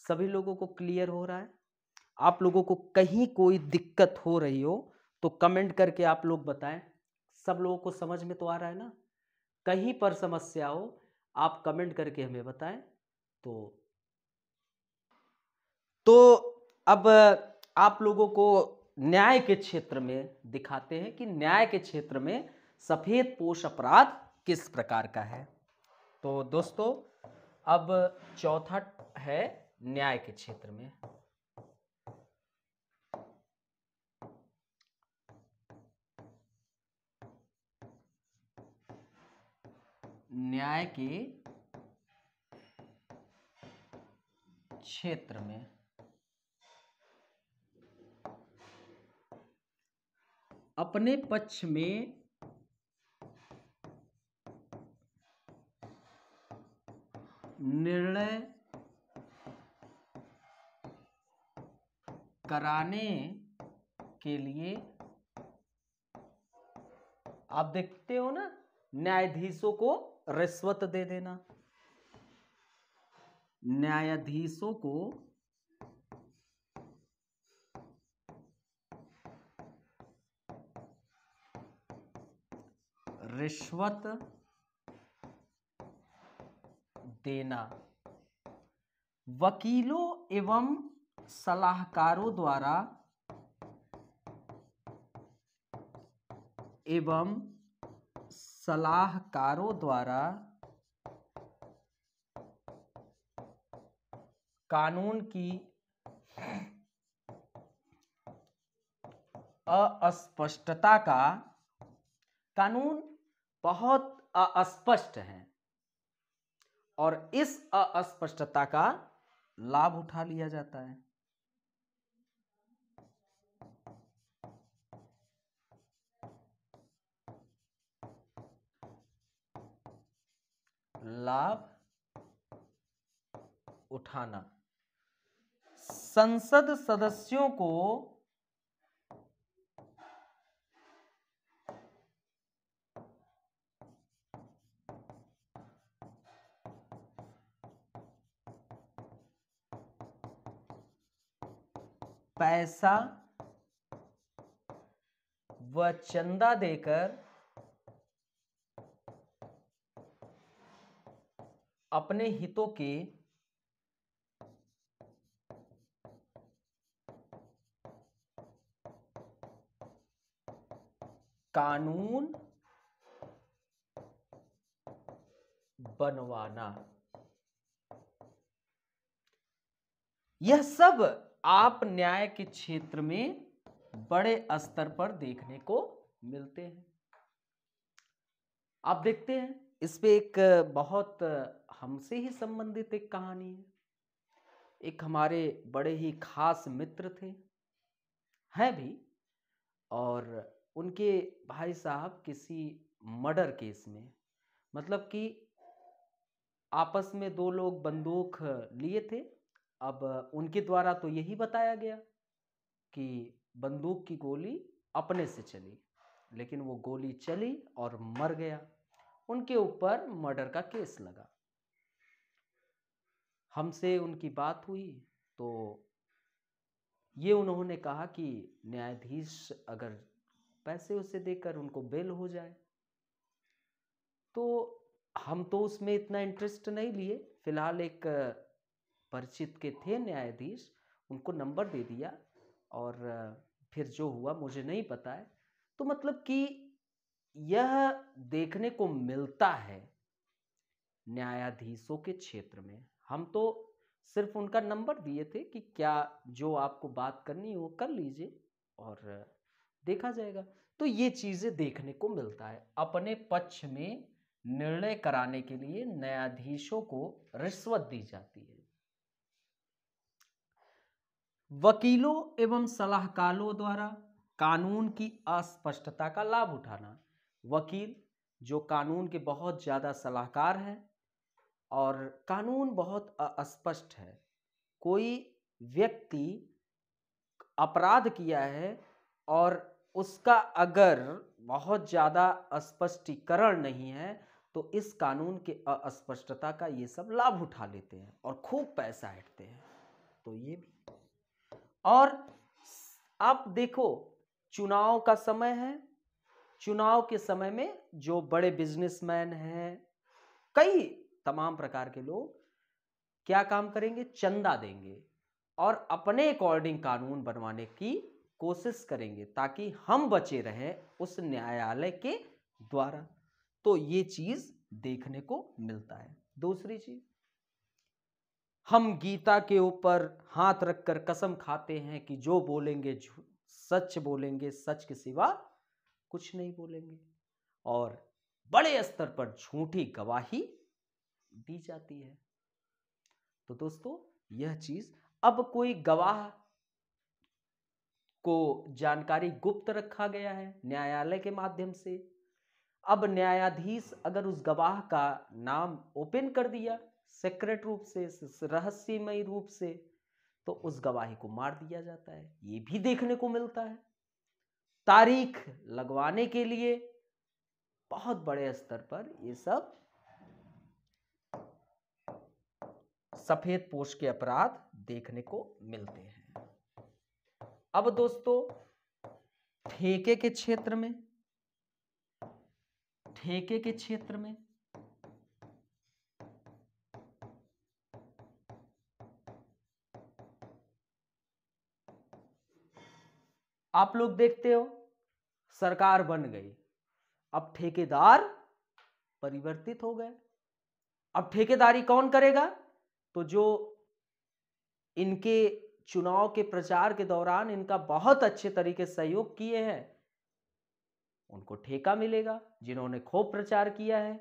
सभी लोगों को क्लियर हो रहा है? आप लोगों को कहीं कोई दिक्कत हो रही हो तो कमेंट करके आप लोग बताएं। सब लोगों को समझ में तो आ रहा है ना? कहीं पर समस्या हो आप कमेंट करके हमें बताएं। तो अब आप लोगों को न्याय के क्षेत्र में दिखाते हैं कि न्याय के क्षेत्र में सफेदपोश अपराध किस प्रकार का है। तो दोस्तों अब चौथा है न्याय के क्षेत्र में। न्याय के क्षेत्र में अपने पक्ष में निर्णय कराने के लिए आप देखते हो ना, न्यायाधीशों को रिश्वत दे देना। न्यायाधीशों को रिश्वत देना। वकीलों एवं सलाहकारों द्वारा कानून की अस्पष्टता का, कानून बहुत अस्पष्ट है और इस अस्पष्टता का लाभ उठा लिया जाता है। लाभ उठाना। संसद सदस्यों को पैसा व चंदा देकर अपने हितों के कानून बनवाना। यह सब आप न्याय के क्षेत्र में बड़े स्तर पर देखने को मिलते हैं। आप देखते हैं इस पे एक बहुत हमसे ही संबंधित एक कहानी है। एक हमारे बड़े ही खास मित्र थे, हैं भी, और उनके भाई साहब किसी मर्डर केस में, मतलब कि आपस में दो लोग बंदूक लिए थे। अब उनके द्वारा तो यही बताया गया कि बंदूक की गोली अपने से चली, लेकिन वो गोली चली और मर गया। उनके ऊपर मर्डर का केस लगा। हमसे उनकी बात हुई तो ये उन्होंने कहा कि न्यायाधीश अगर पैसे उसे देकर उनको बेल हो जाए। तो हम तो उसमें इतना इंटरेस्ट नहीं लिए। फिलहाल एक परिचित के थे न्यायाधीश, उनको नंबर दे दिया और फिर जो हुआ मुझे नहीं पता है। तो मतलब कि यह देखने को मिलता है न्यायाधीशों के क्षेत्र में। हम तो सिर्फ उनका नंबर दिए थे कि क्या जो आपको बात करनी है वो कर लीजिए और देखा जाएगा। तो ये चीज़ें देखने को मिलता है। अपने पक्ष में निर्णय कराने के लिए न्यायाधीशों को रिश्वत दी जाती है। वकीलों एवं सलाहकारों द्वारा कानून की अस्पष्टता का लाभ उठाना। वकील जो कानून के बहुत ज़्यादा सलाहकार हैं और कानून बहुत अस्पष्ट है। कोई व्यक्ति अपराध किया है और उसका अगर बहुत ज़्यादा स्पष्टीकरण नहीं है तो इस कानून के अस्पष्टता का ये सब लाभ उठा लेते हैं और खूब पैसा ऐंठते हैं। तो ये भी, और आप देखो चुनाव का समय है। चुनाव के समय में जो बड़े बिजनेसमैन हैं, कई तमाम प्रकार के लोग क्या काम करेंगे, चंदा देंगे और अपने अकॉर्डिंग कानून बनवाने की कोशिश करेंगे ताकि हम बचे रहें उस न्यायालय के द्वारा। तो ये चीज देखने को मिलता है। दूसरी चीज, हम गीता के ऊपर हाथ रखकर कसम खाते हैं कि जो बोलेंगे सच बोलेंगे, सच के सिवा कुछ नहीं बोलेंगे, और बड़े स्तर पर झूठी गवाही दी जाती है। तो दोस्तों यह चीज, अब कोई गवाह को जानकारी गुप्त रखा गया है न्यायालय के माध्यम से। अब न्यायाधीश अगर उस गवाह का नाम ओपन कर दिया सीक्रेट रूप से, रहस्यमय रूप से, तो उस गवाही को मार दिया जाता है। ये भी देखने को मिलता है। तारीख लगवाने के लिए बहुत बड़े स्तर पर ये सब सफेद पोश के अपराध देखने को मिलते हैं। अब दोस्तों ठेके के क्षेत्र में, आप लोग देखते हो सरकार बन गई, अब ठेकेदार परिवर्तित हो गए। अब ठेकेदारी कौन करेगा? तो जो इनके चुनाव के प्रचार के दौरान इनका बहुत अच्छे तरीके से सहयोग किए हैं उनको ठेका मिलेगा। जिन्होंने खूब प्रचार किया है,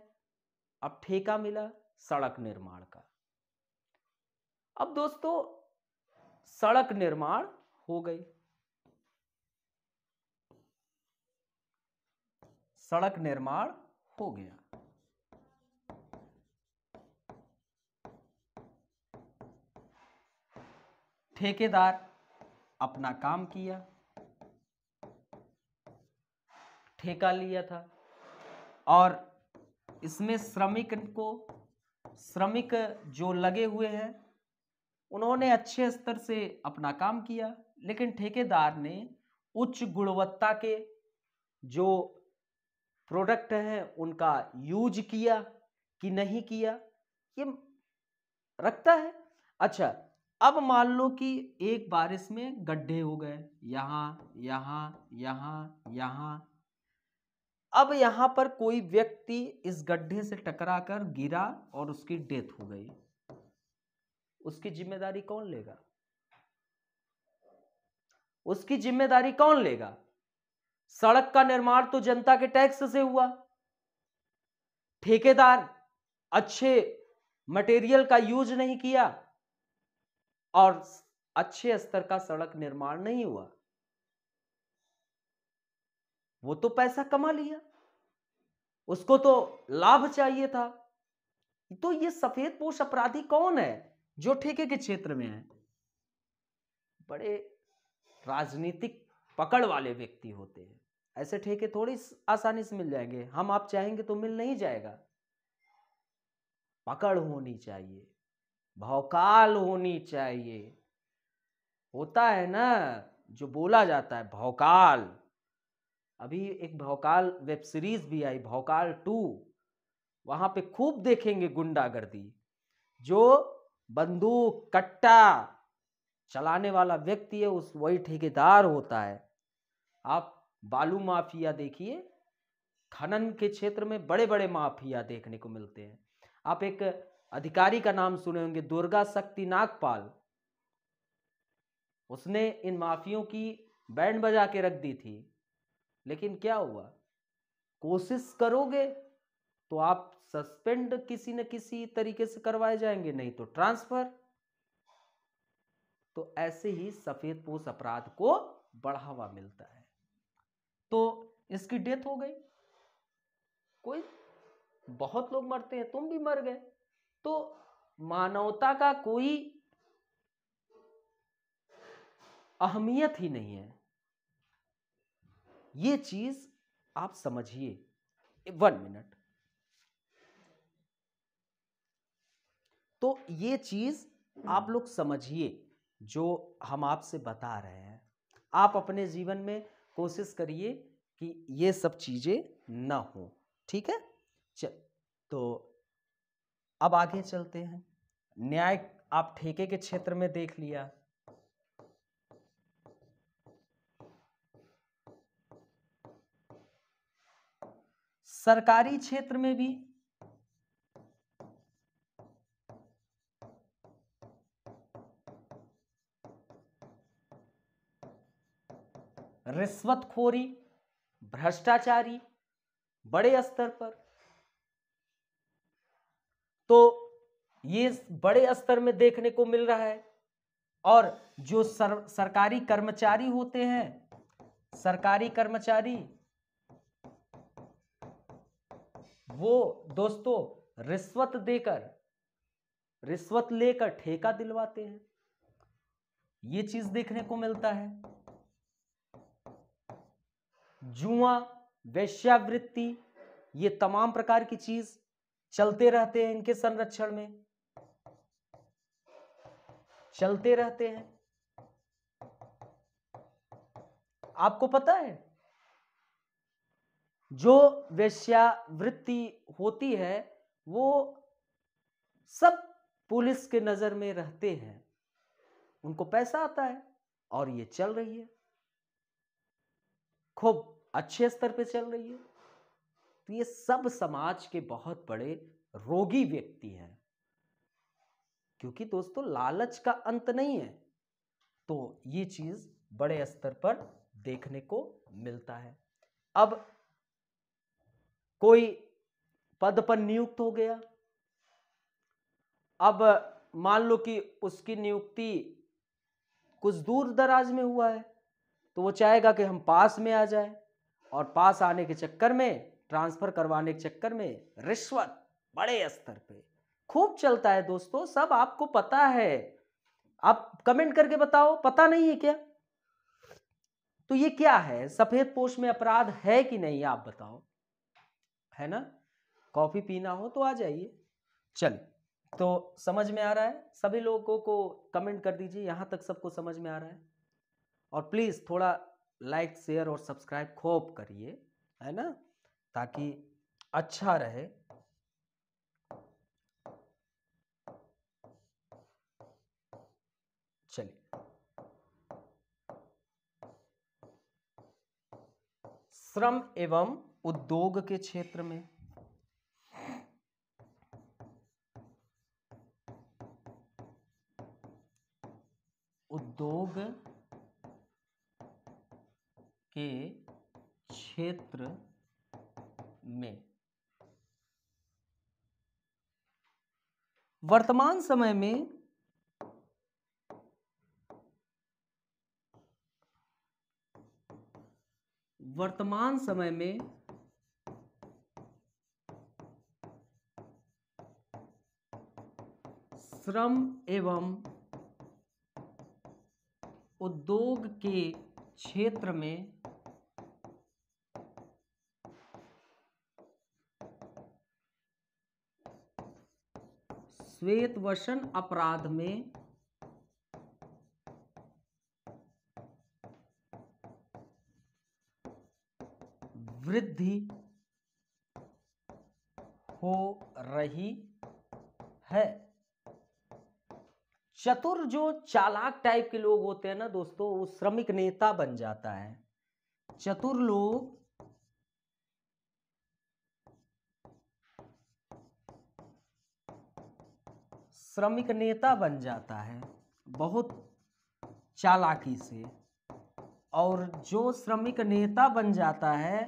अब ठेका मिला सड़क निर्माण का। अब दोस्तों सड़क निर्माण हो गई, सड़क निर्माण हो गया, ठेकेदार अपना काम किया, ठेका लिया था, और इसमें श्रमिक जो लगे हुए हैं उन्होंने अच्छे स्तर से अपना काम किया, लेकिन ठेकेदार ने उच्च गुणवत्ता के जो प्रोडक्ट हैं उनका यूज किया कि नहीं किया, ये रखता है। अच्छा, अब मान लो कि एक बारिश में गड्ढे हो गए, यहाँ यहाँ यहाँ यहाँ। अब यहाँ पर कोई व्यक्ति इस गड्ढे से टकराकर गिरा और उसकी डेथ हो गई, उसकी जिम्मेदारी कौन लेगा? उसकी जिम्मेदारी कौन लेगा? सड़क का निर्माण तो जनता के टैक्स से हुआ। ठेकेदार अच्छे मटेरियल का यूज नहीं किया और अच्छे स्तर का सड़क निर्माण नहीं हुआ, वो तो पैसा कमा लिया, उसको तो लाभ चाहिए था। तो ये सफेदपोश अपराधी कौन है? जो ठेके के क्षेत्र में है, बड़े राजनीतिक पकड़ वाले व्यक्ति होते हैं। ऐसे ठेके थोड़ी आसानी से मिल जाएंगे, हम आप चाहेंगे तो मिल नहीं जाएगा। पकड़ होनी चाहिए, भौकाल होनी चाहिए। होता है ना जो बोला जाता है भौकाल। अभी एक भौकाल वेब सीरीज भी आई, भौकाल 2। वहां पे खूब देखेंगे गुंडागर्दी। जो बंदूक कट्टा चलाने वाला व्यक्ति है उस वही ठेकेदार होता है। आप बालू माफिया देखिए, खनन के क्षेत्र में बड़े बड़े माफिया देखने को मिलते हैं। आप एक अधिकारी का नाम सुने होंगे, दुर्गा शक्ति नागपाल। उसने इन माफियों की बैंड बजा के रख दी थी, लेकिन क्या हुआ? कोशिश करोगे तो आप सस्पेंड किसी न किसी तरीके से करवाए जाएंगे, नहीं तो ट्रांसफर। तो ऐसे ही सफेदपोश अपराध को बढ़ावा मिलता है। तो इसकी डेथ हो गई, कोई बहुत लोग मरते हैं, तुम भी मर गए, तो मानवता का कोई अहमियत ही नहीं है। ये चीज आप समझिए। 1 मिनट। तो ये चीज आप लोग समझिए जो हम आपसे बता रहे हैं। आप अपने जीवन में कोशिश करिए कि ये सब चीजें ना हो, ठीक है? तो अब आगे चलते हैं। न्याय आप ठेके के क्षेत्र में देख लिया। सरकारी क्षेत्र में भी रिश्वतखोरी, भ्रष्टाचारी बड़े स्तर पर, तो ये बड़े स्तर में देखने को मिल रहा है। और जो सरकारी कर्मचारी होते हैं, सरकारी कर्मचारी वो दोस्तों रिश्वत लेकर ठेका दिलवाते हैं। ये चीज देखने को मिलता है। जुआ, वेश्यावृत्ति, ये तमाम प्रकार की चीज चलते रहते हैं, इनके संरक्षण में चलते रहते हैं। आपको पता है जो वेश्यावृत्ति होती है वो सब पुलिस के नजर में रहते हैं, उनको पैसा आता है और ये चल रही है, खूब अच्छे स्तर पे चल रही है। तो ये सब समाज के बहुत बड़े रोगी व्यक्ति हैं, क्योंकि दोस्तों लालच का अंत नहीं है। तो ये चीज बड़े स्तर पर देखने को मिलता है। अब कोई पद पर नियुक्त हो गया, अब मान लो कि उसकी नियुक्ति कुछ दूर दराज में हुआ है, तो वो चाहेगा कि हम पास में आ जाए, और पास आने के चक्कर में, ट्रांसफर करवाने के चक्कर में रिश्वत बड़े स्तर पे खूब चलता है दोस्तों। सब आपको पता है, आप कमेंट करके बताओ, पता नहीं है क्या? तो ये क्या है? सफेदपोश में अपराध है कि नहीं, आप बताओ, है ना? कॉफी पीना हो तो आ जाइए। चलिए, तो समझ में आ रहा है? सभी लोगों को कमेंट कर दीजिए यहां तक सबको समझ में आ रहा है। और प्लीज थोड़ा लाइक शेयर और सब्सक्राइब खूब करिए, है ना, ताकि अच्छा रहे। चलिए, श्रम एवं उद्योग के क्षेत्र में उद्योग के क्षेत्र में वर्तमान समय में श्रम एवं उद्योग के क्षेत्र में श्वेतवसन अपराध में वृद्धि हो रही है। चतुर जो चालाक टाइप के लोग होते हैं ना दोस्तों, वो श्रमिक नेता बन जाता है। चतुर लोग श्रमिक नेता बन जाता है बहुत चालाकी से, और जो श्रमिक नेता बन जाता है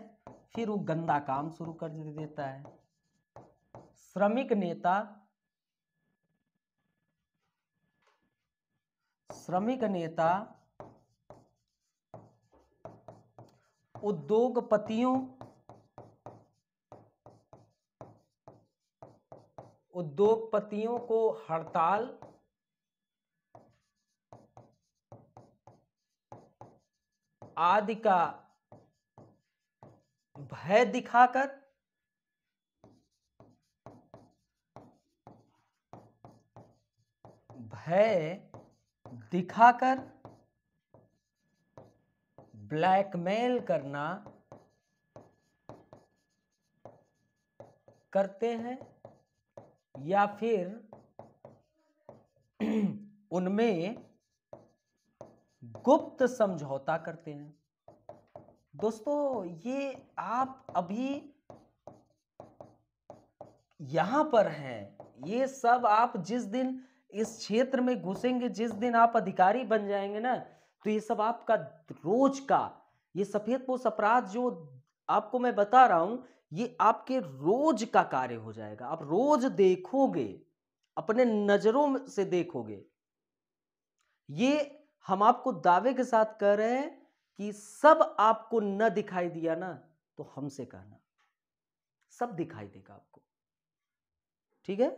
फिर वो गंदा काम शुरू कर देता है। श्रमिक नेता उद्योगपतियों को हड़ताल आदि का भय दिखाकर ब्लैकमेल करते हैं या फिर उनमें गुप्त समझौता करते हैं। दोस्तों ये आप अभी यहां पर हैं, ये सब आप जिस दिन इस क्षेत्र में घुसेंगे, जिस दिन आप अधिकारी बन जाएंगे ना, तो ये सब आपका रोज का, ये सफेदपोश अपराध जो आपको मैं बता रहा हूं, ये आपके रोज का कार्य हो जाएगा। आप रोज देखोगे, अपने नजरों से देखोगे। ये हम आपको दावे के साथ कह रहे हैं कि सब आपको न दिखाई दिया ना, तो हमसे कहना, सब दिखाई देगा आपको। ठीक है।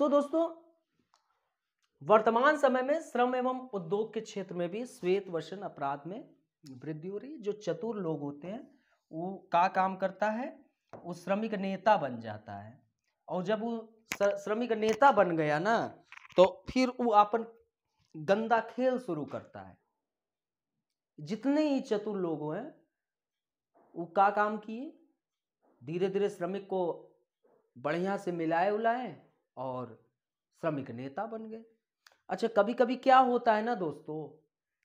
तो दोस्तों वर्तमान समय में श्रम एवं उद्योग के क्षेत्र में भी श्वेतवसन अपराध में वृद्धि हो रही है। जो चतुर लोग होते हैं वो क्या काम करता है, वो श्रमिक नेता बन जाता है, और जब वो श्रमिक नेता बन गया ना, तो फिर वो अपन गंदा खेल शुरू करता है। जितने ही चतुर लोग हैं वो क्या काम किए, धीरे धीरे श्रमिक को बढ़िया से मिलाए उलाए और श्रमिक नेता बन गए। अच्छा, कभी कभी क्या होता है ना दोस्तों,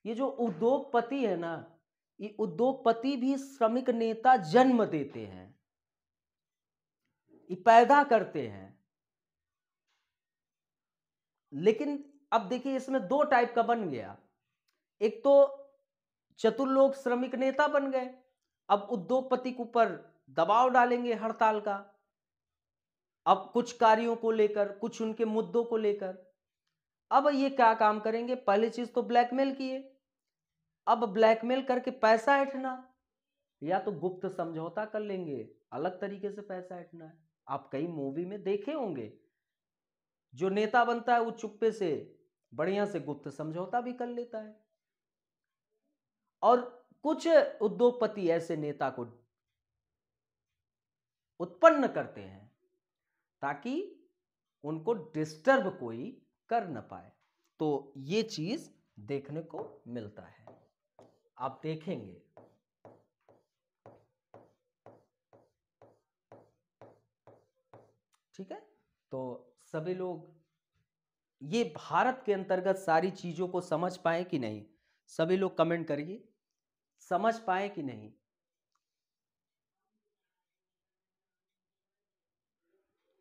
ये जो उद्योगपति है ना, ये उद्योगपति भी श्रमिक नेता जन्म देते हैं, ये पैदा करते हैं। लेकिन अब देखिए इसमें दो टाइप का बन गया। एक तो चतुर लोग श्रमिक नेता बन गए, अब उद्योगपति के ऊपर दबाव डालेंगे हड़ताल का, अब कुछ कार्यों को लेकर, कुछ उनके मुद्दों को लेकर। अब ये क्या काम करेंगे, पहली चीज तो ब्लैकमेल किए, अब ब्लैकमेल करके पैसा ऐंठना, या तो गुप्त समझौता कर लेंगे, अलग तरीके से पैसा ऐंठना है। आप कई मूवी में देखे होंगे, जो नेता बनता है वो चुप्पे से बढ़िया से गुप्त समझौता भी कर लेता है। और कुछ उद्योगपति ऐसे नेता को उत्पन्न करते हैं ताकि उनको डिस्टर्ब कोई कर न पाए। तो ये चीज देखने को मिलता है, आप देखेंगे। ठीक है। तो सभी लोग ये भारत के अंतर्गत सारी चीजों को समझ पाए कि नहीं, सभी लोग कमेंट करिए, समझ पाए कि नहीं।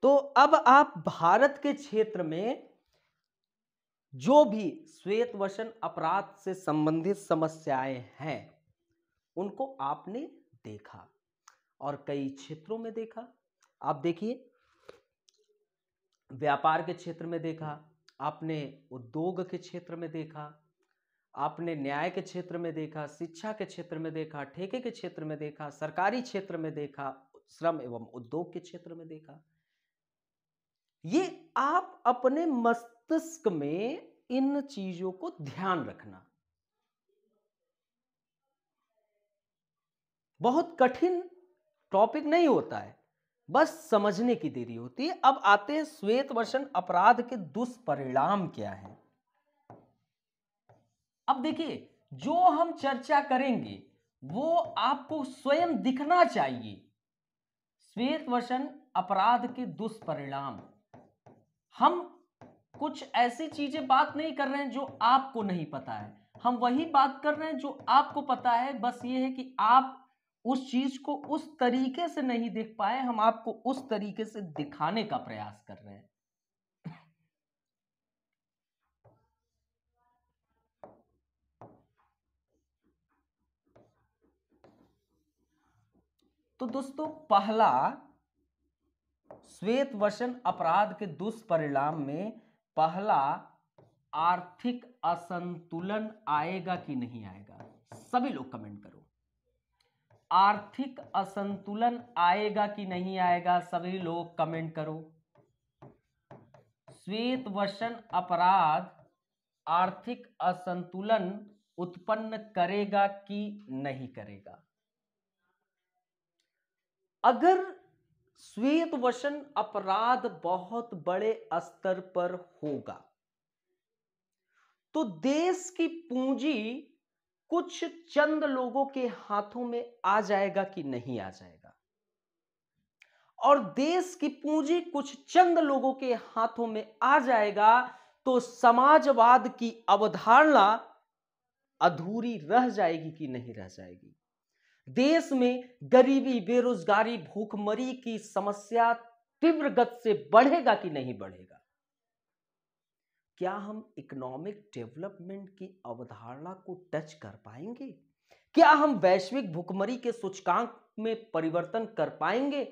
तो अब आप भारत के क्षेत्र में जो भी श्वेतवसन अपराध से संबंधित समस्याएं हैं उनको आपने देखा और कई क्षेत्रों में देखा। आप देखिए, व्यापार के क्षेत्र में देखा, आपने उद्योग के क्षेत्र में देखा, आपने न्याय के क्षेत्र में देखा, शिक्षा के क्षेत्र में देखा, ठेके के क्षेत्र में देखा, सरकारी क्षेत्र में देखा, श्रम एवं उद्योग के क्षेत्र में देखा। ये आप अपने मस्तिष्क में इन चीजों को ध्यान रखना। बहुत कठिन टॉपिक नहीं होता है, बस समझने की देरी होती है। अब आते हैं श्वेतवसन अपराध के दुष्परिणाम क्या है। अब देखिए, जो हम चर्चा करेंगे वो आपको स्वयं दिखना चाहिए। श्वेतवसन अपराध के दुष्परिणाम, हम कुछ ऐसी चीजें बात नहीं कर रहे हैं जो आपको नहीं पता है, हम वही बात कर रहे हैं जो आपको पता है। बस ये है कि आप उस चीज को उस तरीके से नहीं देख पाए, हम आपको उस तरीके से दिखाने का प्रयास कर रहे हैं। तो दोस्तों, पहला श्वेतवसन अपराध के दुष्परिणाम में पहला, आर्थिक असंतुलन आएगा कि नहीं आएगा। सभी लोग कमेंट करो, आर्थिक असंतुलन आएगा कि नहीं आएगा। सभी लोग कमेंट करो। श्वेतवसन अपराध आर्थिक असंतुलन उत्पन्न करेगा कि नहीं करेगा। अगर श्वेतवसन अपराध बहुत बड़े स्तर पर होगा तो देश की पूंजी कुछ चंद लोगों के हाथों में आ जाएगा कि नहीं आ जाएगा। और देश की पूंजी कुछ चंद लोगों के हाथों में आ जाएगा तो समाजवाद की अवधारणा अधूरी रह जाएगी कि नहीं रह जाएगी। देश में गरीबी, बेरोजगारी, भूखमरी की समस्या तीव्र गति से बढ़ेगा कि नहीं बढ़ेगा। क्या हम इकोनॉमिक डेवलपमेंट की अवधारणा को टच कर पाएंगे? क्या हम वैश्विक भूखमरी के सूचकांक में परिवर्तन कर पाएंगे?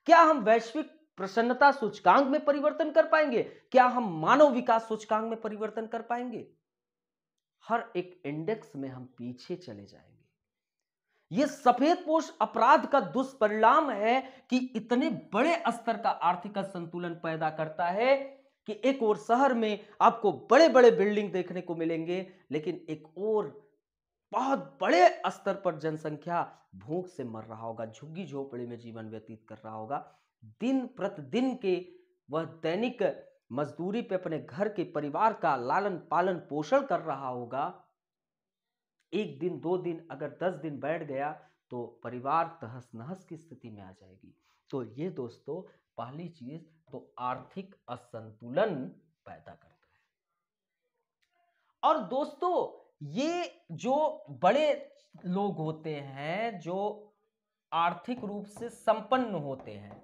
क्या हम वैश्विक प्रसन्नता सूचकांक में परिवर्तन कर पाएंगे? क्या हम मानव विकास सूचकांक में परिवर्तन कर पाएंगे? हर एक इंडेक्स में हम पीछे चले जाएंगे। यह सफेदपोश अपराध का दुष्परिणाम है कि इतने बड़े स्तर का आर्थिक असंतुलन पैदा करता है कि एक और शहर में आपको बड़े बड़े बिल्डिंग देखने को मिलेंगे, लेकिन एक और बहुत बड़े स्तर पर जनसंख्या भूख से मर रहा होगा, झुग्गी झोपड़ी में जीवन व्यतीत कर रहा होगा। दिन प्रतिदिन के वह दैनिक मजदूरी पे अपने घर के परिवार का लालन पालन पोषण कर रहा होगा। एक दिन, 2 दिन, अगर 10 दिन बैठ गया तो परिवार तहस नहस की स्थिति में आ जाएगी। तो ये दोस्तों पहली चीज तो आर्थिक असंतुलन पैदा करता है। और दोस्तों, ये जो बड़े लोग होते हैं, जो आर्थिक रूप से संपन्न होते हैं,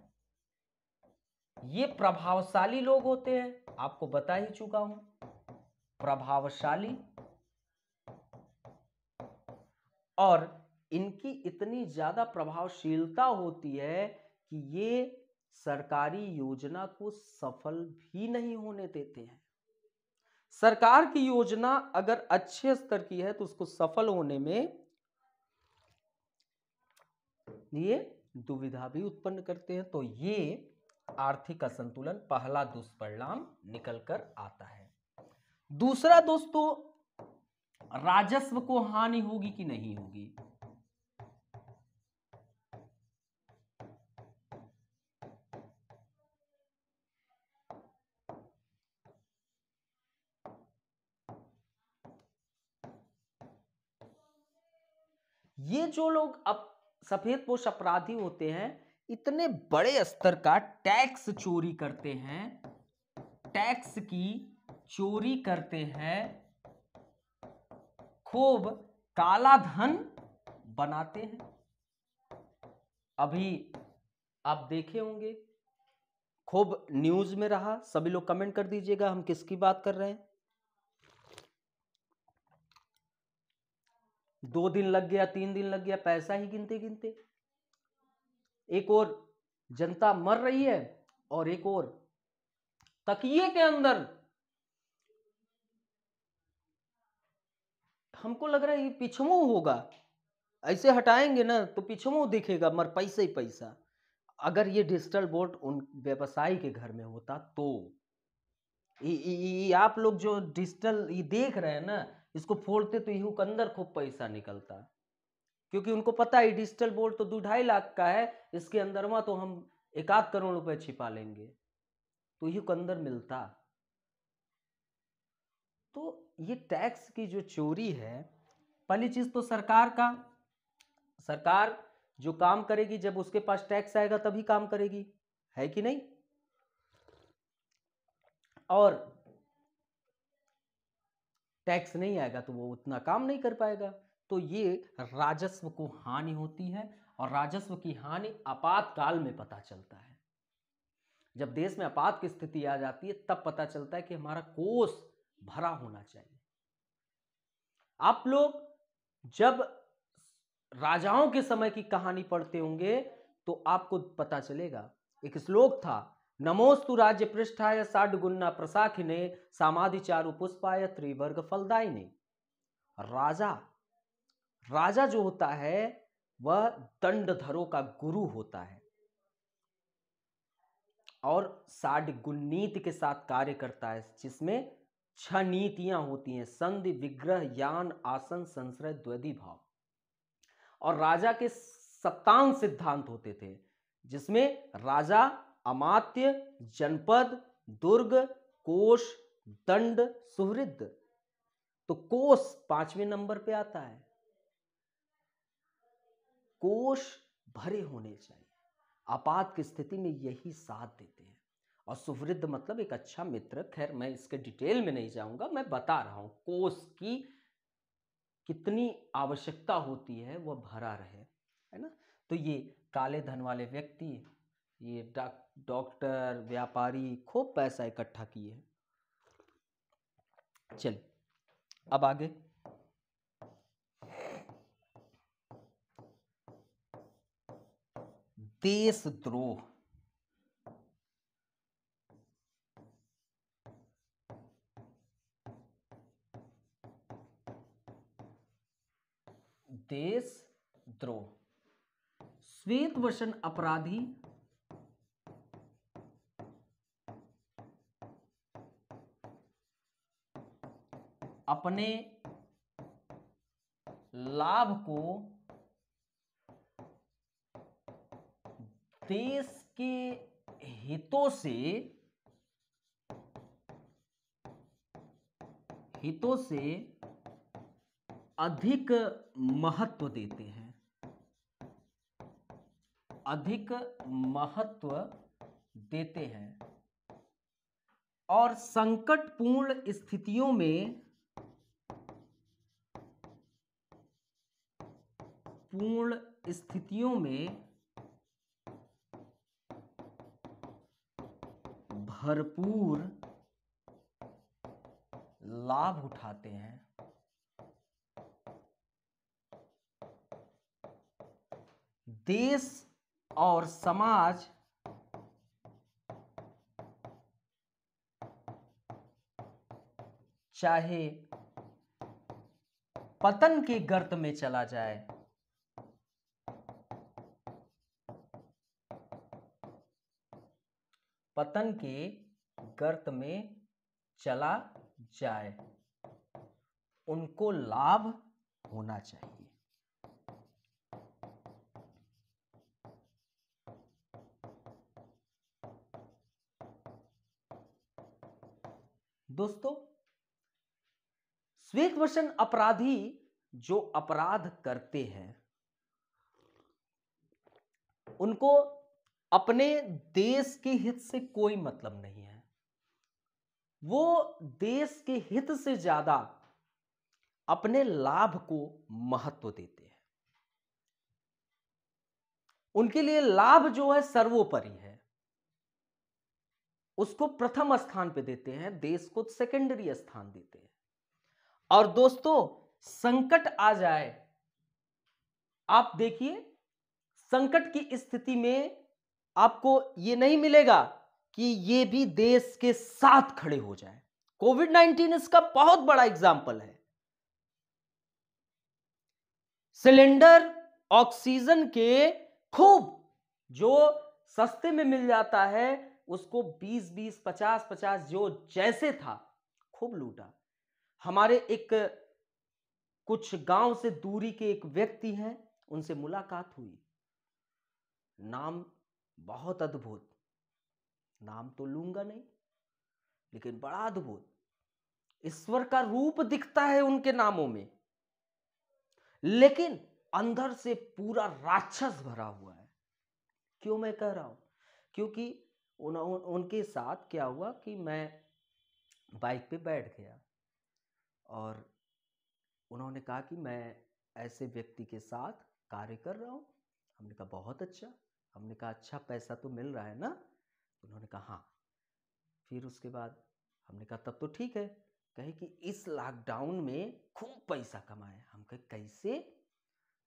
ये प्रभावशाली लोग होते हैं। आपको बता ही चुका हूं, प्रभावशाली, और इनकी इतनी ज्यादा प्रभावशीलता होती है कि ये सरकारी योजना को सफल भी नहीं होने देते हैं। सरकार की योजना अगर अच्छे स्तर की है तो उसको सफल होने में ये दुविधा भी उत्पन्न करते हैं। तो ये आर्थिक असंतुलन पहला दुष्परिणाम निकल कर आता है। दूसरा दोस्तों, राजस्व को हानि होगी कि नहीं होगी। ये जो लोग अब सफेदपोश अपराधी होते हैं, इतने बड़े स्तर का टैक्स चोरी करते हैं, टैक्स की चोरी करते हैं, खूब काला धन बनाते हैं। अभी आप देखे होंगे, खूब न्यूज में रहा। सभी लोग कमेंट कर दीजिएगा हम किसकी बात कर रहे हैं। 2 दिन लग गया, 3 दिन लग गया, पैसा ही गिनते गिनते। एक और जनता मर रही है और एक और तकिए के अंदर हमको लग रहा है ये पिछमो होगा, ऐसे हटाएंगे ना तो पिछमो दिखेगा, मर पैसा ही पैसा। अगर ये डिजिटल बोर्ड उन व्यवसायी के घर में होता तो आप लोग जो डिजिटल ये देख रहे हैं ना, इसको फोड़ते तो यहू के अंदर खूब पैसा निकलता, क्योंकि उनको पता है डिजिटल बोर्ड तो 2-2.5 लाख का है, इसके अंदर तो हम 1-8 करोड़ रुपए छिपा लेंगे, तो यही के अंदर मिलता। तो ये टैक्स की जो चोरी है, पहली चीज तो सरकार जो काम करेगी, जब उसके पास टैक्स आएगा तभी काम करेगी, है कि नहीं? और टैक्स नहीं आएगा तो वो उतना काम नहीं कर पाएगा, तो ये राजस्व को हानि होती है, और राजस्व की हानि आपातकाल में पता चलता है। जब देश में आपात की स्थिति आ जाती है तब पता चलता है कि हमारा कोष भरा होना चाहिए। आप लोग जब राजाओं के समय की कहानी पढ़ते होंगे तो आपको पता चलेगा, एक श्लोक था, नमोस्तु राज्य पृष्ठाय साड्गुन्ना प्रसाखिने सामाधिचारु पुष्पाय त्रिवर्ग फलदायिने। राजा जो होता है वह दंडधरों का गुरु होता है और साड्गुन्नीति के साथ कार्य करता है, जिसमें 6 नीतियां होती हैं, संधि, विग्रह, यान, आसन, संश्रय, द्वैधी भाव। और राजा के सप्तांग सिद्धांत होते थे, जिसमें राजा, अमात्य, जनपद, दुर्ग, कोष, दंड, सुहृद। तो कोष 5वें नंबर पे आता है। कोष भरे होने चाहिए, आपात की स्थिति में यही साथ देते हैं। और सुहृद मतलब एक अच्छा मित्र। खैर मैं इसके डिटेल में नहीं जाऊंगा, मैं बता रहा हूं कोष की कितनी आवश्यकता होती है वह भरा रहे, है ना। तो ये काले धन वाले व्यक्ति, ये डॉक्टर, व्यापारी खूब पैसा इकट्ठा किए। चलिए अब आगे, देशद्रोह। देशद्रोह, श्वेतवसन अपराधी अपने लाभ को देश के हितों से अधिक महत्व देते हैं, अधिक महत्व देते हैं, और संकटपूर्ण स्थितियों में भरपूर लाभ उठाते हैं। देश और समाज चाहे पतन के गर्त में चला जाए, पतन के गर्त में चला जाए, उनको लाभ होना चाहिए। दोस्तों, श्वेतवसन अपराधी जो अपराध करते हैं उनको अपने देश के हित से कोई मतलब नहीं है। वो देश के हित से ज्यादा अपने लाभ को महत्व देते हैं। उनके लिए लाभ जो है सर्वोपरि है, उसको प्रथम स्थान पे देते हैं, देश को सेकेंडरी स्थान देते हैं। और दोस्तों, संकट आ जाए आप देखिए, संकट की स्थिति में आपको ये नहीं मिलेगा कि ये भी देश के साथ खड़े हो जाए। कोविड-19 इसका बहुत बड़ा एग्जाम्पल है। सिलेंडर ऑक्सीजन के खूब जो सस्ते में मिल जाता है उसको 20-20, 50-50 जो जैसे था खूब लूटा। हमारे एक कुछ गांव से दूरी के एक व्यक्ति हैं, उनसे मुलाकात हुई। नाम बहुत अद्भुत, नाम तो लूंगा नहीं, लेकिन बड़ा अद्भुत, ईश्वर का रूप दिखता है उनके नामों में, लेकिन अंदर से पूरा राक्षस भरा हुआ है। क्यों मैं कह रहा हूं? क्योंकि उनके साथ क्या हुआ कि मैं बाइक पे बैठ गया और उन्होंने कहा कि मैं ऐसे व्यक्ति के साथ कार्य कर रहा हूं। हमने कहा बहुत अच्छा। हमने कहा अच्छा पैसा तो मिल रहा है ना? उन्होंने कहा हाँ। फिर उसके बाद हमने कहा तब तो ठीक है। कहे कि इस लॉकडाउन में खूब पैसा कमाए। हम कहे कैसे?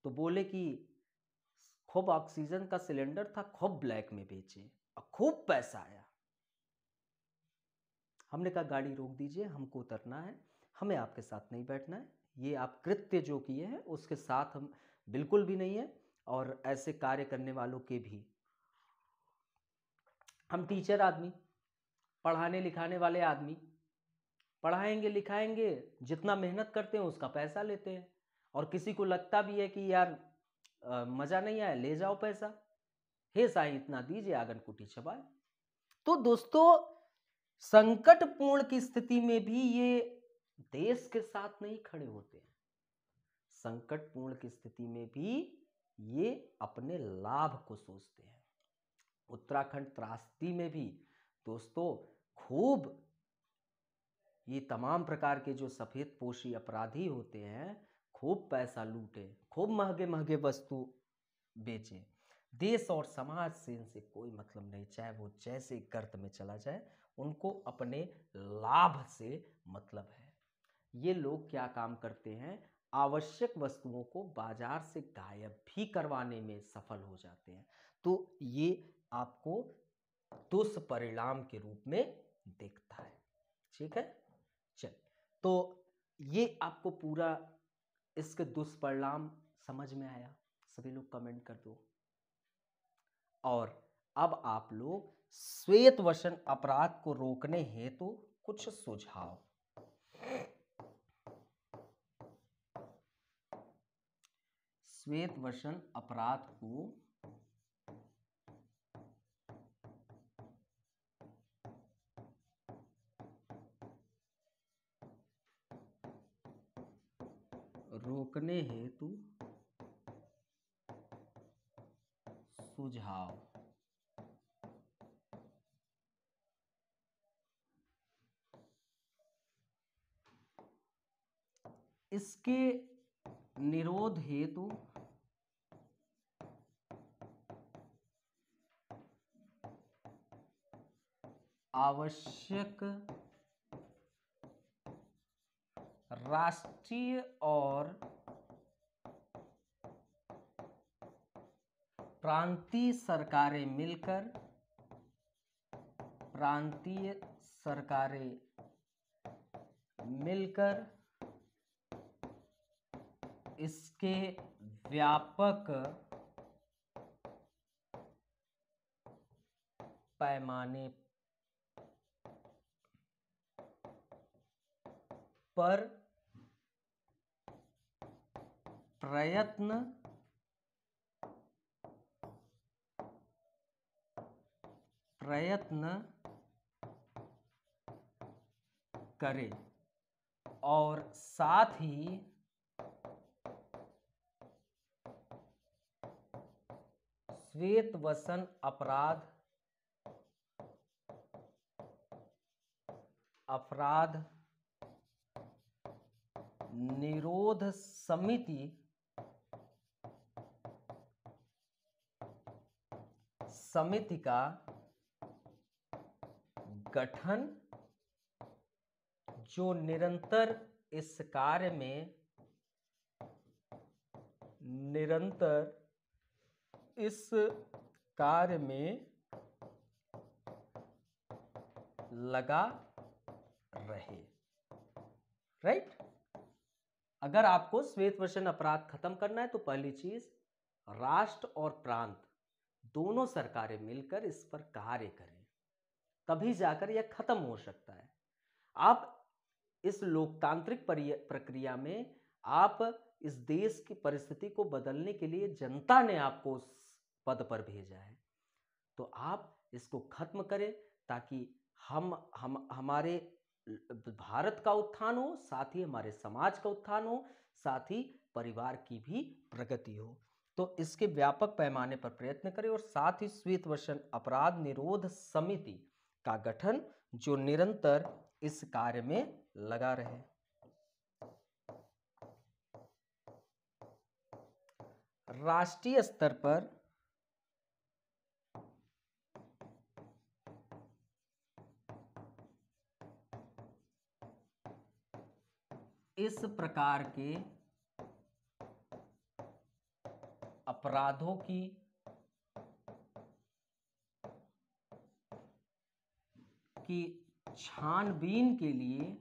तो बोले कि खूब ऑक्सीजन का सिलेंडर था, खूब ब्लैक में बेचे और खूब पैसा आया। हमने कहा गाड़ी रोक दीजिए, हमको उतरना है, हमें आपके साथ नहीं बैठना है। ये आप कृत्य जो किए हैं उसके साथ हम बिल्कुल भी नहीं है, और ऐसे कार्य करने वालों के भी। हम टीचर आदमी, पढ़ाने लिखाने वाले आदमी, पढ़ाएंगे लिखाएंगे, जितना मेहनत करते हैं उसका पैसा लेते हैं। और किसी को लगता भी है कि यार मज़ा नहीं आया, ले जाओ पैसा, हे साईं इतना दीजिए, आंगन कुटी चबाए। तो दोस्तों, संकटपूर्ण की स्थिति में भी ये देश के साथ नहीं खड़े होते हैं। संकटपूर्ण की स्थिति में भी ये अपने लाभ को सोचते हैं। उत्तराखंड त्रासदी में भी दोस्तों खूब ये तमाम प्रकार के जो सफेद पोशी अपराधी होते हैं खूब पैसा लूटे, खूब महंगे महंगे वस्तु बेचे। देश और समाज से इनसे कोई मतलब नहीं, चाहे वो जैसे गर्त में चला जाए, उनको अपने लाभ से मतलब है। ये लोग क्या काम करते हैं, आवश्यक वस्तुओं को बाजार से गायब भी करवाने में सफल हो जाते हैं। तो ये आपको दुष्परिणाम के रूप में दिखता है। ठीक है, चल, तो ये आपको पूरा इसके दुष्परिणाम समझ में आया? सभी लोग कमेंट कर दो। और अब आप लोग श्वेत वसन अपराध को रोकने हेतु कुछ सुझाव। श्वेत वसन अपराध को रोकने हेतु सुझाव। इसके निरोध हेतु आवश्यक राष्ट्रीय और प्रांतीय सरकारें मिलकर इसके व्यापक पैमाने पर प्रयत्न करें, और साथ ही श्वेत वसन अपराध निरोध समिति का गठन, जो निरंतर इस कार्य में निरंतर इस कार्य में लगा रहे। राइट? अगर आपको श्वेतवसन अपराध खत्म करना है तो पहली चीज, राष्ट्र और प्रांत दोनों सरकारें मिलकर इस पर कार्य करें, तभी जाकर यह खत्म हो सकता है। आप इस लोकतांत्रिक प्रक्रिया में आप इस देश की परिस्थिति को बदलने के लिए जनता ने आपको उस पद पर भेजा है, तो आप इसको खत्म करें ताकि हमारे भारत का उत्थान हो, साथ ही हमारे समाज का उत्थान हो, साथ ही परिवार की भी प्रगति हो। तो इसके व्यापक पैमाने पर प्रयत्न करें और साथ ही श्वेतवसन अपराध निरोध समिति का गठन जो निरंतर इस कार्य में लगा रहे। राष्ट्रीय स्तर पर इस प्रकार के अपराधों की छानबीन के लिए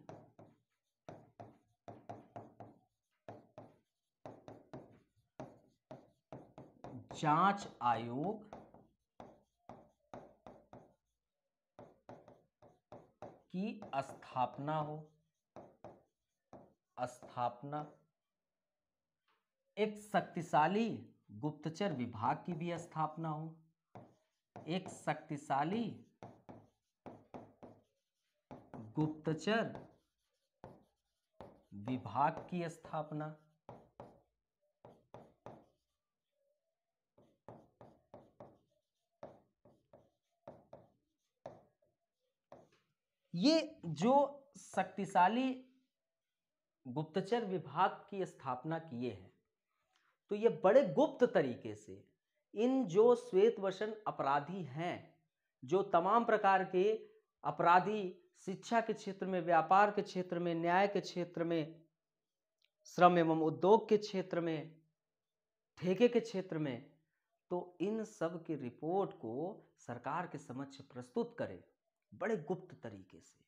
जांच आयोग की स्थापना हो। एक शक्तिशाली गुप्तचर विभाग की भी स्थापना हो। एक शक्तिशाली गुप्तचर विभाग की स्थापना। ये जो शक्तिशाली गुप्तचर विभाग की स्थापना किए हैं, तो ये बड़े गुप्त तरीके से इन जो श्वेतवसन अपराधी हैं, जो तमाम प्रकार के अपराधी शिक्षा के क्षेत्र में, व्यापार के क्षेत्र में, न्याय के क्षेत्र में, श्रम एवं उद्योग के क्षेत्र में, ठेके के क्षेत्र में, तो इन सब की रिपोर्ट को सरकार के समक्ष प्रस्तुत करें बड़े गुप्त तरीके से।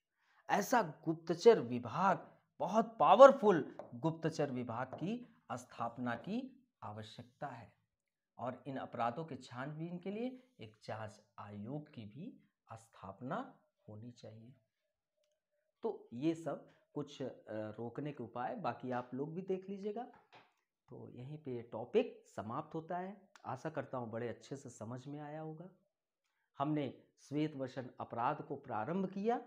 ऐसा गुप्तचर विभाग, बहुत पावरफुल गुप्तचर विभाग की स्थापना की आवश्यकता है और इन अपराधों के छानबीन के लिए एक जांच आयोग की भी स्थापना होनी चाहिए। तो ये सब कुछ रोकने के उपाय, बाकी आप लोग भी देख लीजिएगा। तो यहीं पे टॉपिक समाप्त होता है। आशा करता हूँ बड़े अच्छे से समझ में आया होगा। हमने श्वेतवसन अपराध को प्रारंभ किया।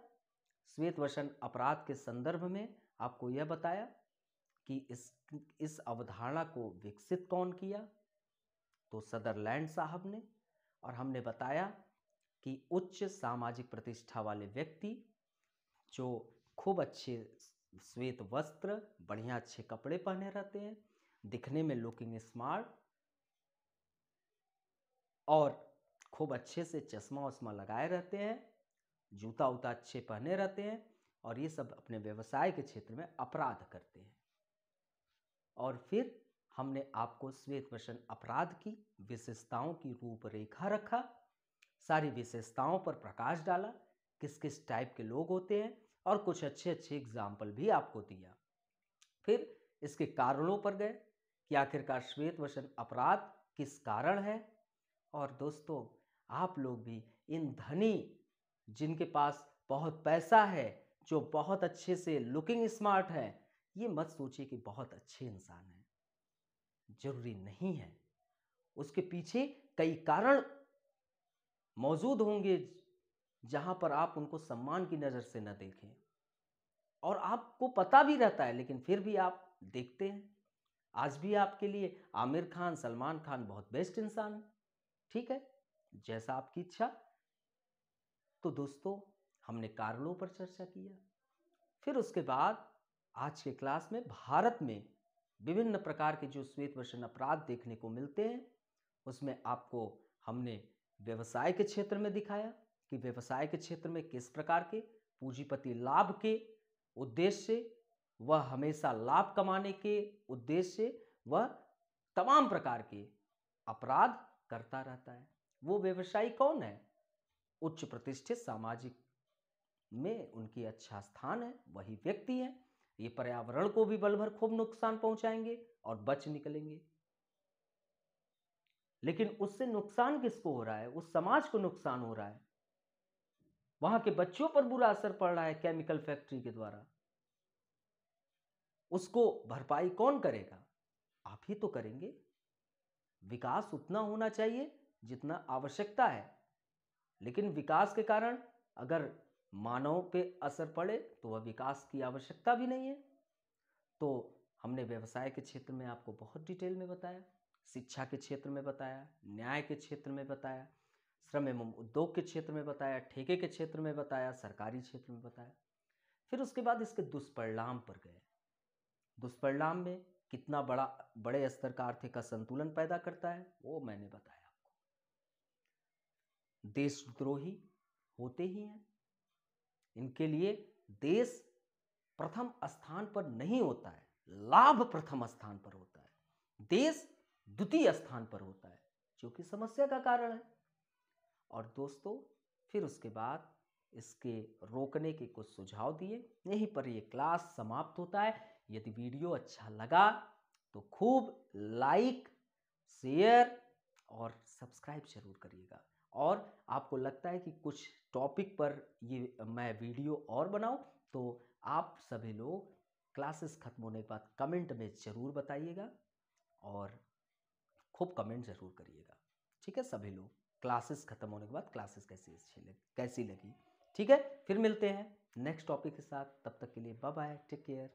श्वेतवसन अपराध के संदर्भ में आपको यह बताया कि इस अवधारणा को विकसित कौन किया, तो सदरलैंड साहब ने। और हमने बताया कि उच्च सामाजिक प्रतिष्ठा वाले व्यक्ति जो खूब अच्छे श्वेत वस्त्र, बढ़िया अच्छे कपड़े पहने रहते हैं, दिखने में लुकिंग स्मार्ट और खूब अच्छे से चश्मा वश्मा लगाए रहते हैं, जूता उता अच्छे पहने रहते हैं, और ये सब अपने व्यवसाय के क्षेत्र में अपराध करते हैं। और फिर हमने आपको श्वेतवसन अपराध की विशेषताओं की रूपरेखा रखा, सारी विशेषताओं पर प्रकाश डाला, किस किस टाइप के लोग होते हैं, और कुछ अच्छे अच्छे एग्जाम्पल भी आपको दिया। फिर इसके कारणों पर गए कि आखिरकार श्वेतवसन अपराध किस कारण है। और दोस्तों, आप लोग भी इन धनी, जिनके पास बहुत पैसा है, जो बहुत अच्छे से लुकिंग स्मार्ट है, ये मत सोचिए कि बहुत अच्छे इंसान हैं। जरूरी नहीं है। उसके पीछे कई कारण मौजूद होंगे जहां पर आप उनको सम्मान की नजर से न देखें, और आपको पता भी रहता है, लेकिन फिर भी आप देखते हैं। आज भी आपके लिए आमिर खान, सलमान खान बहुत बेस्ट इंसान है। ठीक है, जैसा आपकी इच्छा। तो दोस्तों, हमने कारणों पर चर्चा किया। फिर उसके बाद आज के क्लास में भारत में विभिन्न प्रकार के जो श्वेतवसन अपराध देखने को मिलते हैं, उसमें आपको हमने व्यवसाय के क्षेत्र में दिखाया कि व्यवसाय के क्षेत्र में किस प्रकार के पूंजीपति लाभ के उद्देश्य से, वह हमेशा लाभ कमाने के उद्देश्य से वह तमाम प्रकार के अपराध करता रहता है। वो व्यवसायी कौन है? उच्च प्रतिष्ठित, सामाजिक में उनकी अच्छा स्थान है, वही व्यक्ति है। ये पर्यावरण को भी बल भर खूब नुकसान पहुंचाएंगे और बच निकलेंगे। लेकिन उससे नुकसान किसको हो रहा है? उस समाज को नुकसान हो रहा है, वहां के बच्चों पर बुरा असर पड़ रहा है केमिकल फैक्ट्री के द्वारा। उसको भरपाई कौन करेगा? आप ही तो करेंगे। विकास उतना होना चाहिए जितना आवश्यकता है, लेकिन विकास के कारण अगर मानव पे असर पड़े तो वह विकास की आवश्यकता भी नहीं है। तो हमने व्यवसाय के क्षेत्र में आपको बहुत डिटेल में बताया, शिक्षा के क्षेत्र में बताया, न्याय के क्षेत्र में बताया, श्रम एवं उद्योग के क्षेत्र में बताया, ठेके के क्षेत्र में बताया, सरकारी क्षेत्र में बताया। फिर उसके बाद इसके दुष्परिणाम पर गए। दुष्परिणाम में कितना बड़े स्तर का आर्थिक असंतुलन पैदा करता है वो मैंने बताया आपको। देशद्रोही होते ही हैं, इनके लिए देश प्रथम स्थान पर नहीं होता है, लाभ प्रथम स्थान पर होता है, देश द्वितीय स्थान पर होता है, जो कि समस्या का कारण है। और दोस्तों, फिर उसके बाद इसके रोकने के कुछ सुझाव दिए। यहीं पर ये क्लास समाप्त होता है। यदि वीडियो अच्छा लगा तो खूब लाइक, शेयर और सब्सक्राइब जरूर करिएगा। और आपको लगता है कि कुछ टॉपिक पर ये मैं वीडियो और बनाऊं तो आप सभी लोग क्लासेस खत्म होने के बाद कमेंट में ज़रूर बताइएगा और खूब कमेंट ज़रूर करिएगा। ठीक है सभी लोग, क्लासेस खत्म होने के बाद क्लासेस कैसी लगी। ठीक है, फिर मिलते हैं नेक्स्ट टॉपिक के साथ। तब तक के लिए बाय बाय, टेक केयर।